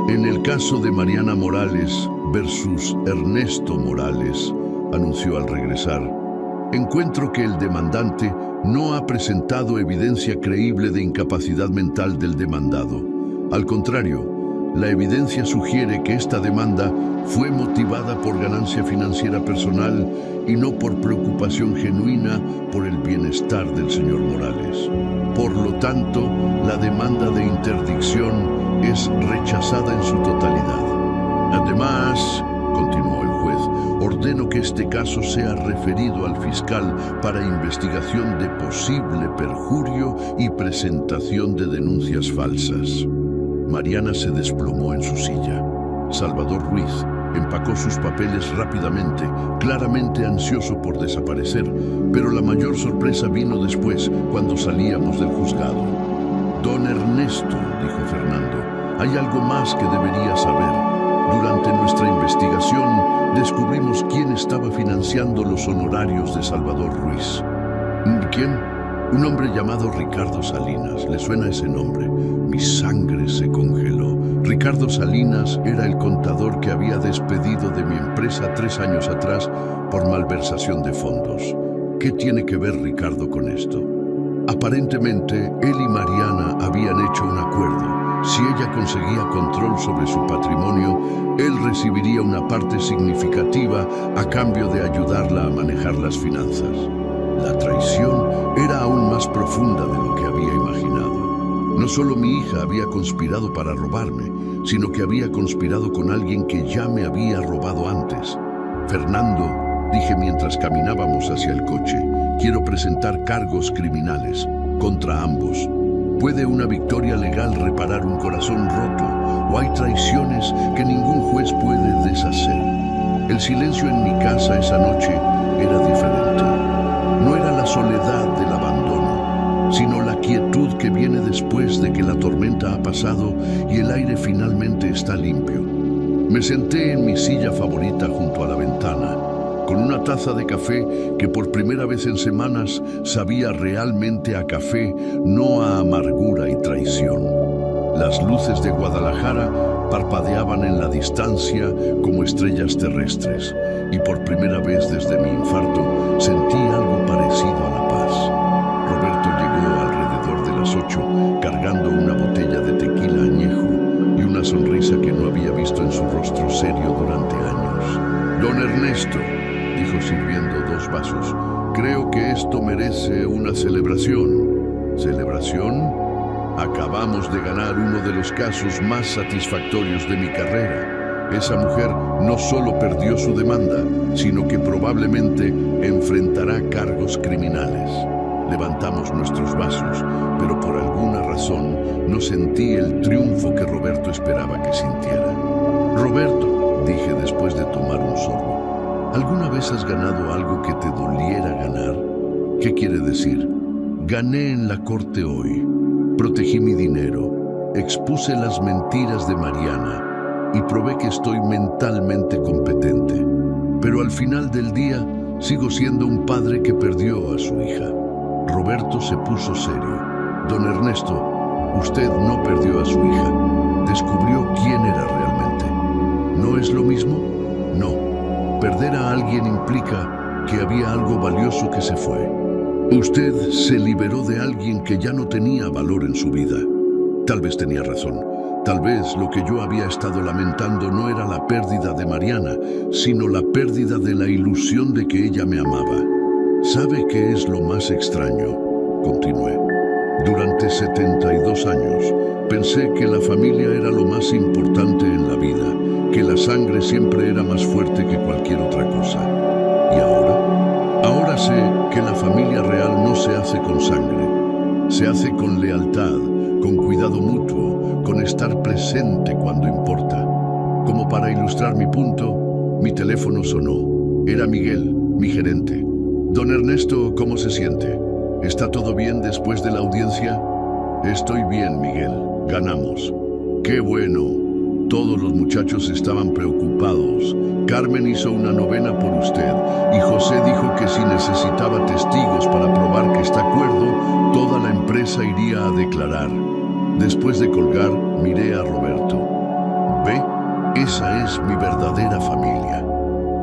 En el caso de Mariana Morales versus Ernesto Morales, anunció al regresar, encuentro que el demandante no ha presentado evidencia creíble de incapacidad mental del demandado. Al contrario, la evidencia sugiere que esta demanda fue motivada por ganancia financiera personal y no por preocupación genuina por el bienestar del señor Morales. Por lo tanto, la demanda de interdicción es rechazada en su totalidad. Además, continuó el juez, ordeno que este caso sea referido al fiscal para investigación de posible perjurio y presentación de denuncias falsas. Mariana se desplomó en su silla. Salvador Ruiz empacó sus papeles rápidamente, claramente ansioso por desaparecer, pero la mayor sorpresa vino después, cuando salíamos del juzgado. Don Ernesto, dijo Fernando, hay algo más que debería saber. Durante nuestra investigación, descubrimos quién estaba financiando los honorarios de Salvador Ruiz. ¿Quién? Un hombre llamado Ricardo Salinas. ¿Le suena ese nombre? Mi sangre se congeló. Ricardo Salinas era el contador que había despedido de mi empresa 3 años atrás por malversación de fondos. ¿Qué tiene que ver Ricardo con esto? Aparentemente, él y Mariana habían hecho un acuerdo. Si ella conseguía control sobre su patrimonio, él recibiría una parte significativa a cambio de ayudarla a manejar las finanzas. La traición era aún más profunda de lo que había imaginado. No solo mi hija había conspirado para robarme, sino que había conspirado con alguien que ya me había robado antes. Fernando, dije mientras caminábamos hacia el coche, quiero presentar cargos criminales contra ambos. ¿Puede una victoria legal reparar un corazón roto? ¿O hay traiciones que ningún juez puede deshacer? El silencio en mi casa esa noche era diferente. No era la soledad del abandono, sino la quietud que viene después de que la tormenta ha pasado y el aire finalmente está limpio. Me senté en mi silla favorita junto a la ventana, con una taza de café que por primera vez en semanas sabía realmente a café, no a amargura y traición. Las luces de Guadalajara parpadeaban en la distancia como estrellas terrestres, y por primera vez desde mi infarto sentí algo parecido a la paz. Roberto llegó alrededor de las 8, cargando una botella de tequila añejo y una sonrisa que no había visto en su rostro serio durante años. «Don Ernesto», dijo sirviendo 2 vasos, «creo que esto merece una celebración». ¿Celebración? Acabamos de ganar uno de los casos más satisfactorios de mi carrera. Esa mujer no solo perdió su demanda, sino que probablemente enfrentará cargos criminales. Levantamos nuestros vasos, pero por alguna razón no sentí el triunfo que Roberto esperaba que sintiera. «Roberto», dije después de tomar un sorbo, ¿alguna vez has ganado algo que te doliera ganar? ¿Qué quiere decir? Gané en la corte hoy. Protegí mi dinero, expuse las mentiras de Mariana y probé que estoy mentalmente competente. Pero al final del día, sigo siendo un padre que perdió a su hija. Roberto se puso serio. «Don Ernesto, usted no perdió a su hija. Descubrió quién era realmente. ¿No es lo mismo? No. Perder a alguien implica que había algo valioso que se fue. Usted se liberó de alguien que ya no tenía valor en su vida. Tal vez tenía razón. Tal vez lo que yo había estado lamentando no era la pérdida de Mariana, sino la pérdida de la ilusión de que ella me amaba. ¿Sabe qué es lo más extraño?», continué. «Durante 72 años pensé que la familia era lo más importante en la vida, que la sangre siempre era más fuerte que cualquier otra cosa. ¿Y ahora? Ahora sé que la familia real no se hace con sangre, se hace con lealtad, con cuidado mutuo, con estar presente cuando importa». Como para ilustrar mi punto, mi teléfono sonó. Era Miguel, mi gerente. «Don Ernesto, ¿cómo se siente? ¿Está todo bien después de la audiencia?» «Estoy bien, Miguel. Ganamos». «Qué bueno». Todos los muchachos estaban preocupados. Carmen hizo una novena por usted y José dijo que si necesitaba testigos para probar que está cuerdo, toda la empresa iría a declarar. Después de colgar, miré a Roberto. «¿Ve? Esa es mi verdadera familia».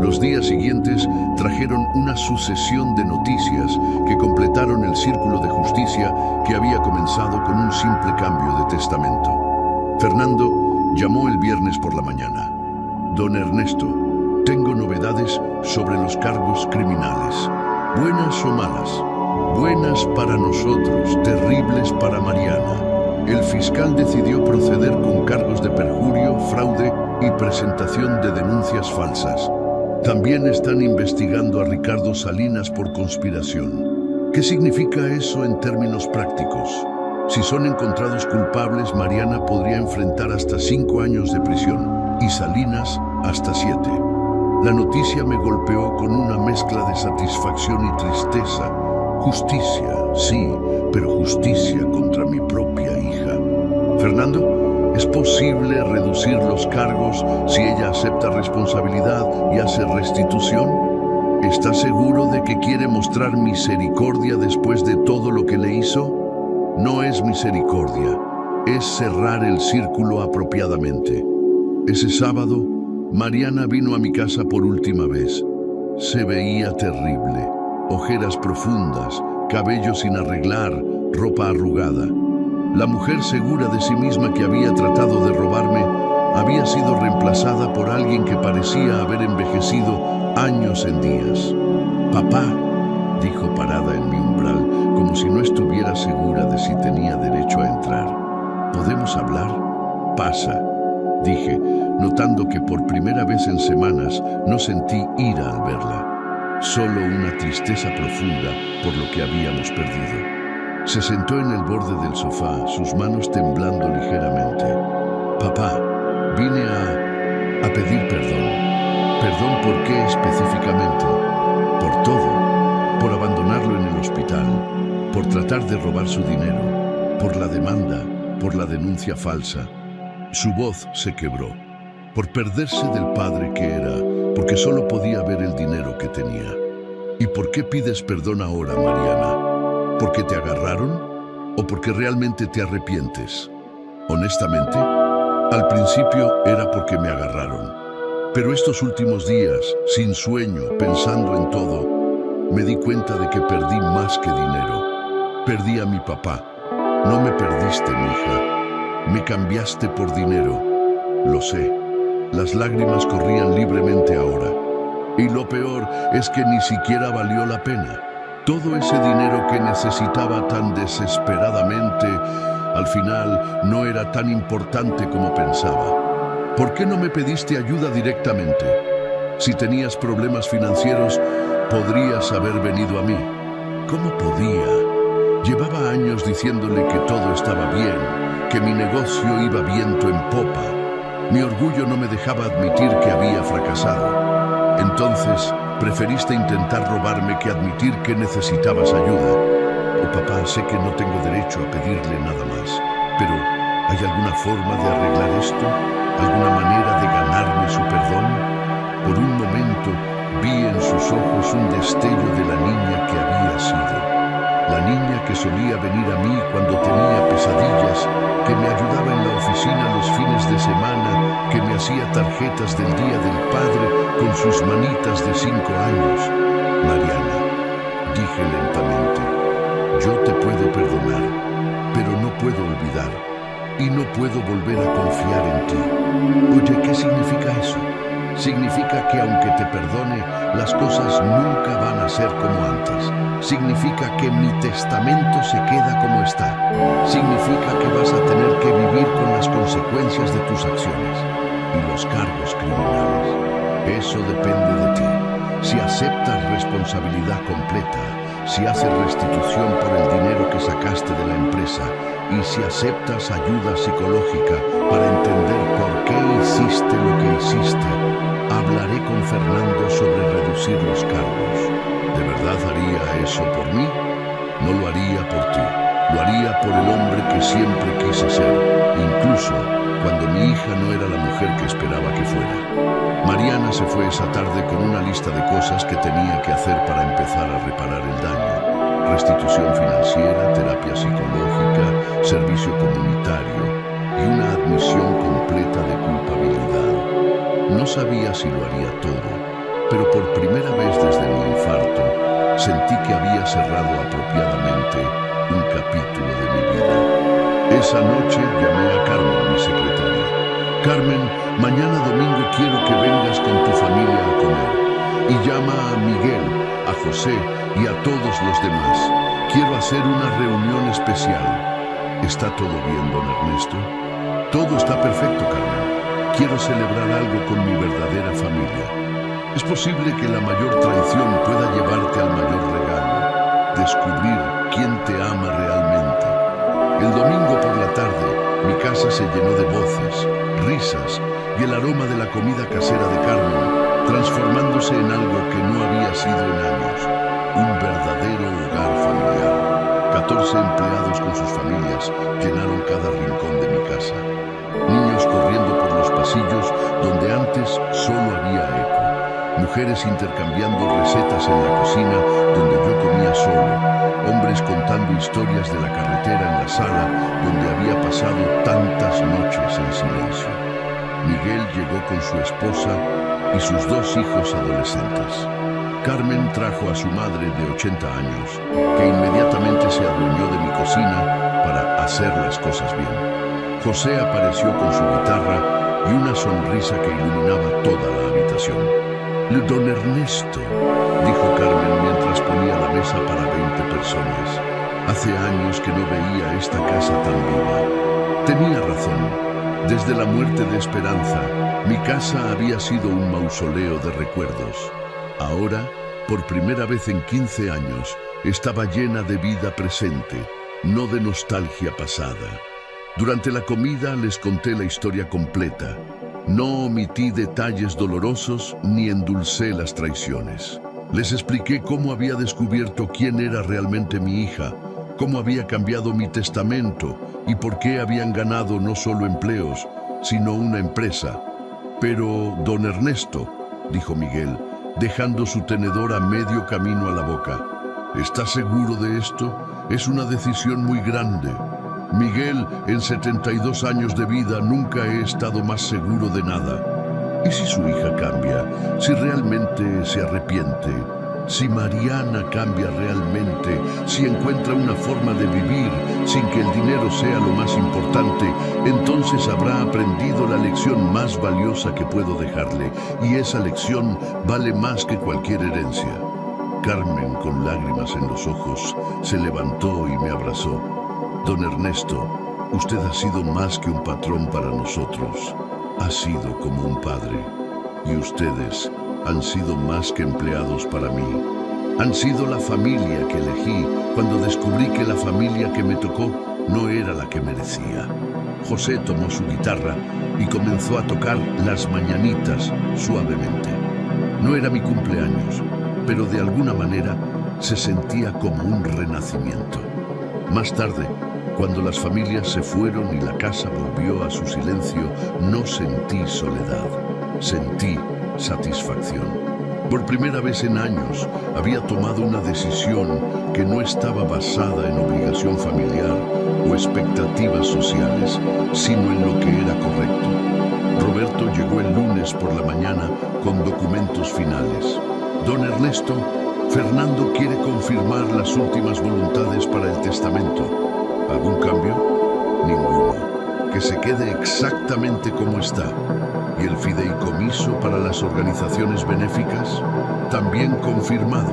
Los días siguientes trajeron una sucesión de noticias que completaron el círculo de justicia que había comenzado con un simple cambio de testamento. Fernando llamó el viernes por la mañana. «Don Ernesto, tengo novedades sobre los cargos criminales. ¿Buenas o malas?» «Buenas para nosotros, terribles para Mariana. El fiscal decidió proceder con cargos de perjurio, fraude y presentación de denuncias falsas. También están investigando a Ricardo Salinas por conspiración». ¿Qué significa eso en términos prácticos? Si son encontrados culpables, Mariana podría enfrentar hasta 5 años de prisión y Salinas hasta 7. La noticia me golpeó con una mezcla de satisfacción y tristeza. Justicia, sí, pero justicia contra mi propia hija. «Fernando, ¿es posible reducir los cargos si ella acepta responsabilidad y hace restitución? ¿Está seguro de que quiere mostrar misericordia después de todo lo que le hizo?» «No es misericordia, es cerrar el círculo apropiadamente». Ese sábado, Mariana vino a mi casa por última vez. Se veía terrible. Ojeras profundas, cabello sin arreglar, ropa arrugada. La mujer segura de sí misma que había tratado de robarme había sido reemplazada por alguien que parecía haber envejecido años en días. «Papá», dijo parada en mi umbral, como si no estuviera segura de si tenía derecho a entrar. «¿Podemos hablar?» «Pasa», dije, notando que por primera vez en semanas no sentí ira al verla, solo una tristeza profunda por lo que habíamos perdido. Se sentó en el borde del sofá, sus manos temblando ligeramente. «Papá, vine a pedir perdón». «¿Perdón por qué específicamente?» «Por todo. Por abandonarlo en el hospital, por tratar de robar su dinero, por la demanda, por la denuncia falsa». Su voz se quebró. «Por perderse del padre que era, porque solo podía ver el dinero que tenía». «¿Y por qué pides perdón ahora, Mariana? ¿Porque te agarraron o porque realmente te arrepientes?» Honestamente, al principio era porque me agarraron. Pero estos últimos días, sin sueño, pensando en todo, me di cuenta de que perdí más que dinero. Perdí a mi papá. «No me perdiste, mija. Me cambiaste por dinero». Lo sé. Las lágrimas corrían libremente ahora. Y lo peor es que ni siquiera valió la pena. Todo ese dinero que necesitaba tan desesperadamente, al final no era tan importante como pensaba. «¿Por qué no me pediste ayuda directamente? Si tenías problemas financieros, podrías haber venido a mí». ¿Cómo podía? Llevaba años diciéndole que todo estaba bien, que mi negocio iba viento en popa. Mi orgullo no me dejaba admitir que había fracasado. Entonces, preferiste intentar robarme que admitir que necesitabas ayuda. Oh, papá, sé que no tengo derecho a pedirle nada más, pero ¿hay alguna forma de arreglar esto? ¿Alguna manera de ganarme su perdón? Por un momento vi en sus ojos un destello de la niña que había sido. La niña que solía venir a mí cuando tenía pesadillas, que me ayudaba en la oficina los fines de semana, que me hacía tarjetas del Día del Padre con sus manitas de 5 años. «Mariana», dije lentamente, «yo te puedo perdonar, pero no puedo olvidar, y no puedo volver a confiar en ti». «Oye, ¿qué significa eso?» «Significa que aunque te perdone, las cosas nunca van a ser como antes. Significa que mi testamento se queda como está. Significa que vas a tener que vivir con las consecuencias de tus acciones y los cargos criminales. Eso depende de ti. Si aceptas responsabilidad completa, si haces restitución por el dinero que sacaste de la empresa y si aceptas ayuda psicológica para entender por qué hiciste lo que hiciste, hablaré con Fernando sobre reducir los cargos. ¿De verdad haría eso por mí? No lo haría por ti. Lo haría por el hombre que siempre quise ser, incluso cuando mi hija no era la mujer que esperaba que fuera. Mariana se fue esa tarde con una lista de cosas que tenía que hacer para empezar a reparar el daño. Restitución financiera, terapia psicológica, servicio comunitario y una admisión completa de culpabilidad. No sabía si lo haría todo, pero por primera vez desde mi infarto, sentí que había cerrado apropiadamente un capítulo de mi vida. Esa noche llamé a Carmen, mi secretaria. «Carmen, mañana domingo quiero que vengas con tu familia a comer. Y llama a Miguel, a José y a todos los demás. Quiero hacer una reunión especial». «¿Está todo bien, don Ernesto?» «Todo está perfecto, Carmen. Quiero celebrar algo con mi verdadera familia. Es posible que la mayor traición pueda llevarte al mayor regalo, descubrir quién te ama realmente». El domingo por la tarde, mi casa se llenó de voces, risas y el aroma de la comida casera de Carmen, transformándose en algo que no había sido en años, un verdadero hogar familiar. 14 empleados con sus familias llenaron cada rincón de mi casa. Niños corriendo por los pasillos donde antes solo había eco. Mujeres intercambiando recetas en la cocina donde yo comía solo. Hombres contando historias de la carretera en la sala donde había pasado tantas noches en silencio. Miguel llegó con su esposa y sus 2 hijos adolescentes. Carmen trajo a su madre de 80 años, que inmediatamente se adueñó de mi cocina para hacer las cosas bien. José apareció con su guitarra y una sonrisa que iluminaba toda la habitación. «Don Ernesto», dijo Carmen mientras ponía la mesa para 20 personas. «Hace años que no veía esta casa tan viva». Tenía razón. Desde la muerte de Esperanza, mi casa había sido un mausoleo de recuerdos. Ahora, por primera vez en 15 años, estaba llena de vida presente, no de nostalgia pasada. Durante la comida les conté la historia completa. No omití detalles dolorosos ni endulcé las traiciones. Les expliqué cómo había descubierto quién era realmente mi hija, cómo había cambiado mi testamento y por qué habían ganado no solo empleos, sino una empresa. «Pero, don Ernesto», dijo Miguel, dejando su tenedor a medio camino a la boca, «¿está seguro de esto? Es una decisión muy grande». «Miguel, en 72 años de vida nunca he estado más seguro de nada. ¿Y si su hija cambia? Si realmente se arrepiente? Si Mariana cambia realmente, si encuentra una forma de vivir sin que el dinero sea lo más importante, entonces habrá aprendido la lección más valiosa que puedo dejarle, y esa lección vale más que cualquier herencia». Carmen, con lágrimas en los ojos, se levantó y me abrazó. «Don Ernesto, usted ha sido más que un patrón para nosotros. Ha sido como un padre. Y ustedes han sido más que empleados para mí. Han sido la familia que elegí cuando descubrí que la familia que me tocó no era la que merecía». José tomó su guitarra y comenzó a tocar Las Mañanitas suavemente. No era mi cumpleaños, pero de alguna manera se sentía como un renacimiento. Más tarde, cuando las familias se fueron y la casa volvió a su silencio, no sentí soledad, sentí satisfacción. Por primera vez en años había tomado una decisión que no estaba basada en obligación familiar o expectativas sociales, sino en lo que era correcto. Roberto llegó el lunes por la mañana con documentos finales. «Don Ernesto, Fernando quiere confirmar las últimas voluntades para el testamento. ¿Algún cambio? Ninguno. Que se quede exactamente como está. ¿Y el fideicomiso para las organizaciones benéficas? También confirmado.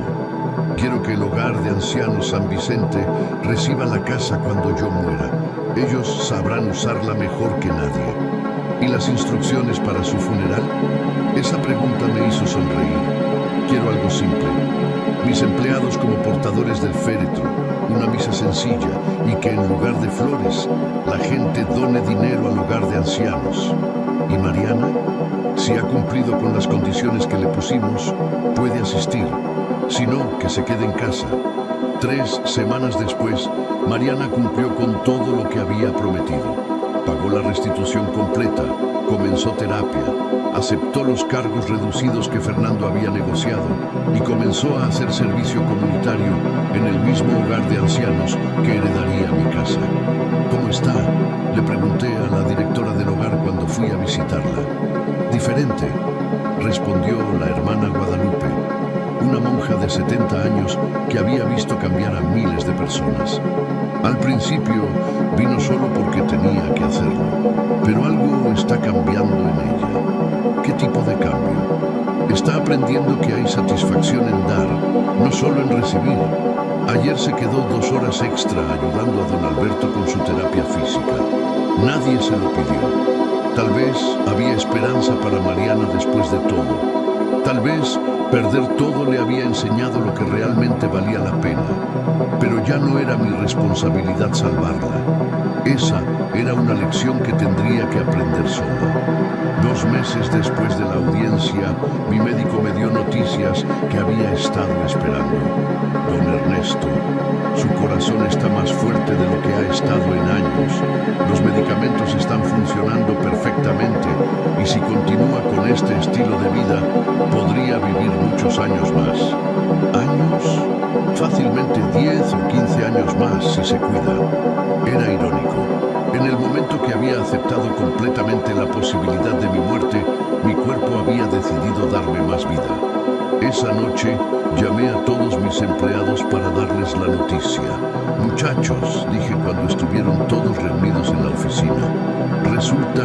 Quiero que el hogar de ancianos San Vicente reciba la casa cuando yo muera. Ellos sabrán usarla mejor que nadie. ¿Y las instrucciones para su funeral?» Esa pregunta me hizo sonreír. Quiero algo simple. Mis empleados como portadores del féretro, una misa sencilla y que en lugar de flores, la gente done dinero al hogar de ancianos. ¿Y Mariana? Si ha cumplido con las condiciones que le pusimos, puede asistir. Si no, que se quede en casa. 3 semanas después, Mariana cumplió con todo lo que había prometido. Pagó la restitución completa, comenzó terapia, aceptó los cargos reducidos que Fernando había negociado y comenzó a hacer servicio comunitario en el mismo hogar de ancianos que heredaría mi casa. «¿Cómo está?», le pregunté a la directora del hogar cuando fui a visitarla. «Diferente», respondió la hermana Guadalupe, una monja de 70 años que había visto cambiar a miles de personas. Al principio vino solo porque tenía que hacerlo, pero algo está cambiando en ella. ¿Qué tipo de cambio? Está aprendiendo que hay satisfacción en dar, no solo en recibir. Ayer se quedó 2 horas extra ayudando a don Alberto con su terapia física. Nadie se lo pidió. Tal vez había esperanza para Mariana después de todo. Tal vez perder todo le había enseñado lo que realmente valía la pena. Pero ya no era mi responsabilidad salvarla. Esa era una lección que tendría que aprender sola. 2 meses después de la audiencia, mi médico me dio noticias que había estado esperando. «Don Ernesto, su corazón está más fuerte de lo que ha estado en años. Los medicamentos están funcionando perfectamente y si continúa con este estilo de vida, podría vivir muchos años más». ¿Años? Fácilmente 10 o 15 años más si se cuida. Era irónico. En el momento que había aceptado completamente la posibilidad de mi muerte, mi cuerpo había decidido darme más vida. Esa noche llamé a todos mis empleados para darles la noticia. Muchachos, dije cuando estuvieron todos reunidos en la oficina, resulta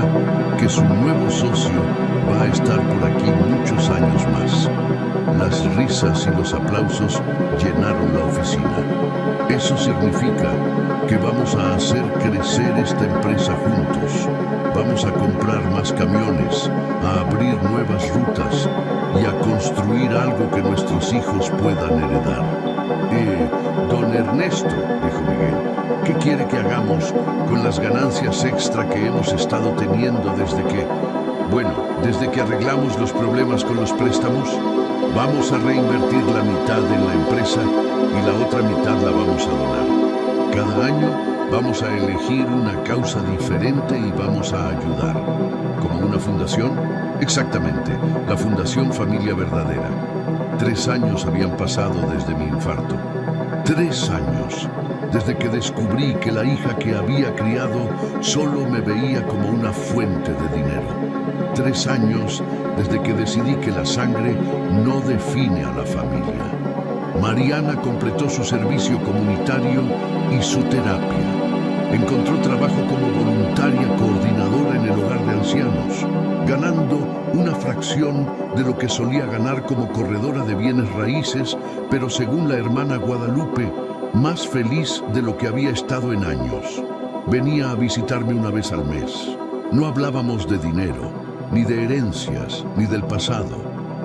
que su nuevo socio va a estar por aquí muchos años más. Las risas y los aplausos llenaron la oficina. Eso significa que vamos a hacer crecer esta empresa juntos. Vamos a comprar más camiones, a abrir nuevas rutas y a construir algo que nuestros hijos puedan heredar. Don Ernesto, dijo Miguel, ¿qué quiere que hagamos con las ganancias extra que hemos estado teniendo desde que arreglamos los problemas con los préstamos? Vamos a reinvertir la mitad en la empresa y la otra mitad la vamos a donar. Cada año vamos a elegir una causa diferente y vamos a ayudar. ¿Como una fundación? Exactamente, la Fundación Familia Verdadera. 3 años habían pasado desde mi infarto. 3 años, desde que descubrí que la hija que había criado solo me veía como una fuente de dinero. 3 años desde que decidí que la sangre no define a la familia. Mariana completó su servicio comunitario y su terapia. Encontró trabajo como voluntaria coordinadora en el hogar de ancianos, ganando una fracción de lo que solía ganar como corredora de bienes raíces, pero según la hermana Guadalupe, más feliz de lo que había estado en años. Venía a visitarme una vez al mes. No hablábamos de dinero, ni de herencias, ni del pasado.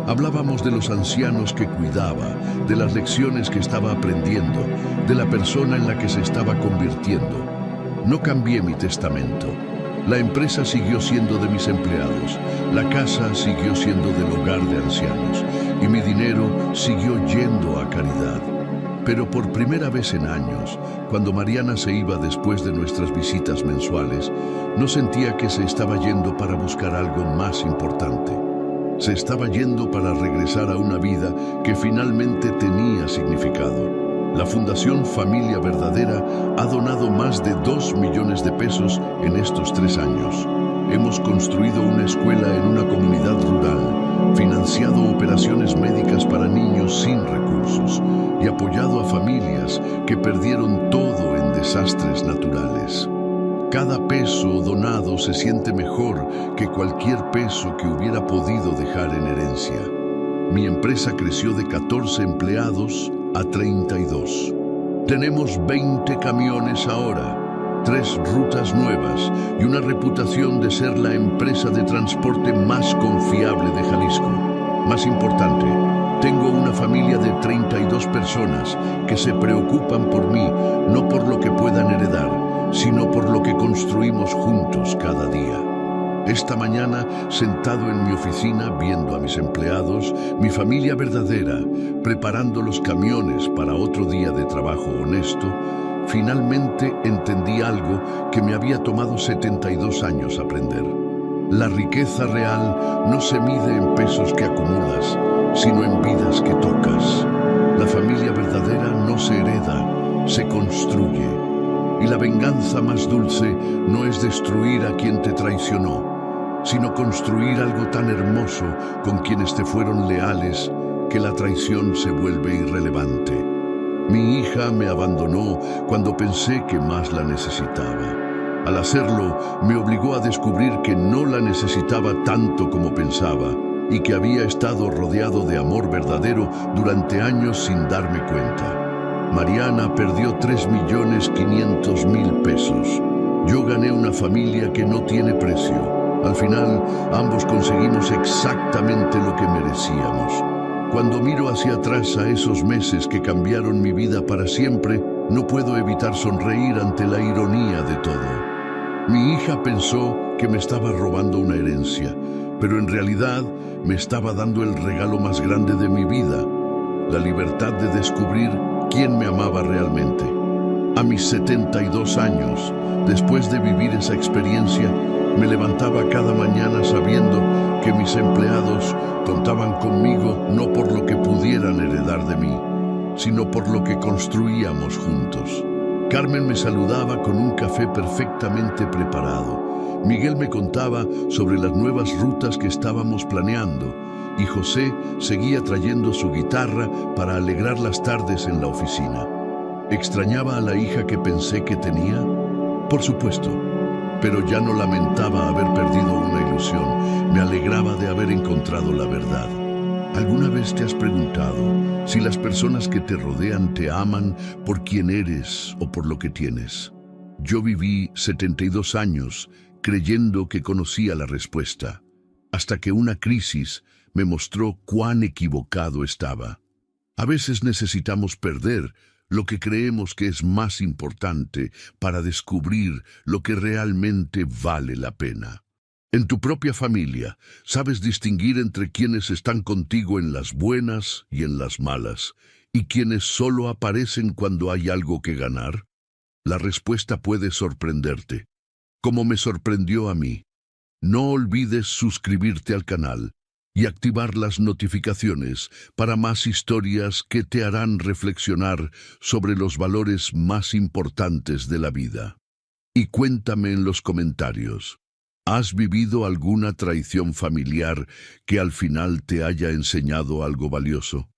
Hablábamos de los ancianos que cuidaba, de las lecciones que estaba aprendiendo, de la persona en la que se estaba convirtiendo. No cambié mi testamento. La empresa siguió siendo de mis empleados, la casa siguió siendo del hogar de ancianos y mi dinero siguió yendo a caridad. Pero por primera vez en años, cuando Mariana se iba después de nuestras visitas mensuales, no sentía que se estaba yendo para buscar algo más importante. Se estaba yendo para regresar a una vida que finalmente tenía significado. La Fundación Familia Verdadera ha donado más de 2 millones de pesos en estos 3 años. Hemos construido una escuela en una comunidad rural, financiado operaciones médicas para niños sin recursos y apoyado a familias que perdieron todo en desastres naturales. Cada peso donado se siente mejor que cualquier peso que hubiera podido dejar en herencia. Mi empresa creció de 14 empleados a 32. Tenemos 20 camiones ahora, 3 rutas nuevas y una reputación de ser la empresa de transporte más confiable de Jalisco. Más importante, tengo una familia de 32 personas que se preocupan por mí, no por lo que puedan heredar, sino por lo que construimos juntos cada día. Esta mañana, sentado en mi oficina, viendo a mis empleados, mi familia verdadera, preparando los camiones para otro día de trabajo honesto, finalmente entendí algo que me había tomado 72 años aprender. La riqueza real no se mide en pesos que acumulas, sino en vidas que tocas. La familia verdadera no se hereda, se construye. Y la venganza más dulce no es destruir a quien te traicionó, sino construir algo tan hermoso con quienes te fueron leales que la traición se vuelve irrelevante. Mi hija me abandonó cuando pensé que más la necesitaba. Al hacerlo, me obligó a descubrir que no la necesitaba tanto como pensaba y que había estado rodeado de amor verdadero durante años sin darme cuenta. Mariana perdió 3.500.000 pesos. Yo gané una familia que no tiene precio. Al final, ambos conseguimos exactamente lo que merecíamos. Cuando miro hacia atrás a esos meses que cambiaron mi vida para siempre, no puedo evitar sonreír ante la ironía de todo. Mi hija pensó que me estaba robando una herencia, pero en realidad me estaba dando el regalo más grande de mi vida, la libertad de descubrir quién me amaba realmente. A mis 72 años, después de vivir esa experiencia, me levantaba cada mañana sabiendo que mis empleados contaban conmigo no por lo que pudieran heredar de mí, sino por lo que construíamos juntos. Carmen me saludaba con un café perfectamente preparado. Miguel me contaba sobre las nuevas rutas que estábamos planeando y José seguía trayendo su guitarra para alegrar las tardes en la oficina. ¿Extrañaba a la hija que pensé que tenía? Por supuesto, pero ya no lamentaba haber perdido una ilusión, me alegraba de haber encontrado la verdad. ¿Alguna vez te has preguntado si las personas que te rodean te aman por quién eres o por lo que tienes? Yo viví 72 años creyendo que conocía la respuesta, hasta que una crisis me mostró cuán equivocado estaba. A veces necesitamos perder lo que creemos que es más importante para descubrir lo que realmente vale la pena. En tu propia familia, ¿sabes distinguir entre quienes están contigo en las buenas y en las malas, y quienes solo aparecen cuando hay algo que ganar? La respuesta puede sorprenderte, como me sorprendió a mí. No olvides suscribirte al canal y activar las notificaciones para más historias que te harán reflexionar sobre los valores más importantes de la vida. Y cuéntame en los comentarios, ¿has vivido alguna traición familiar que al final te haya enseñado algo valioso?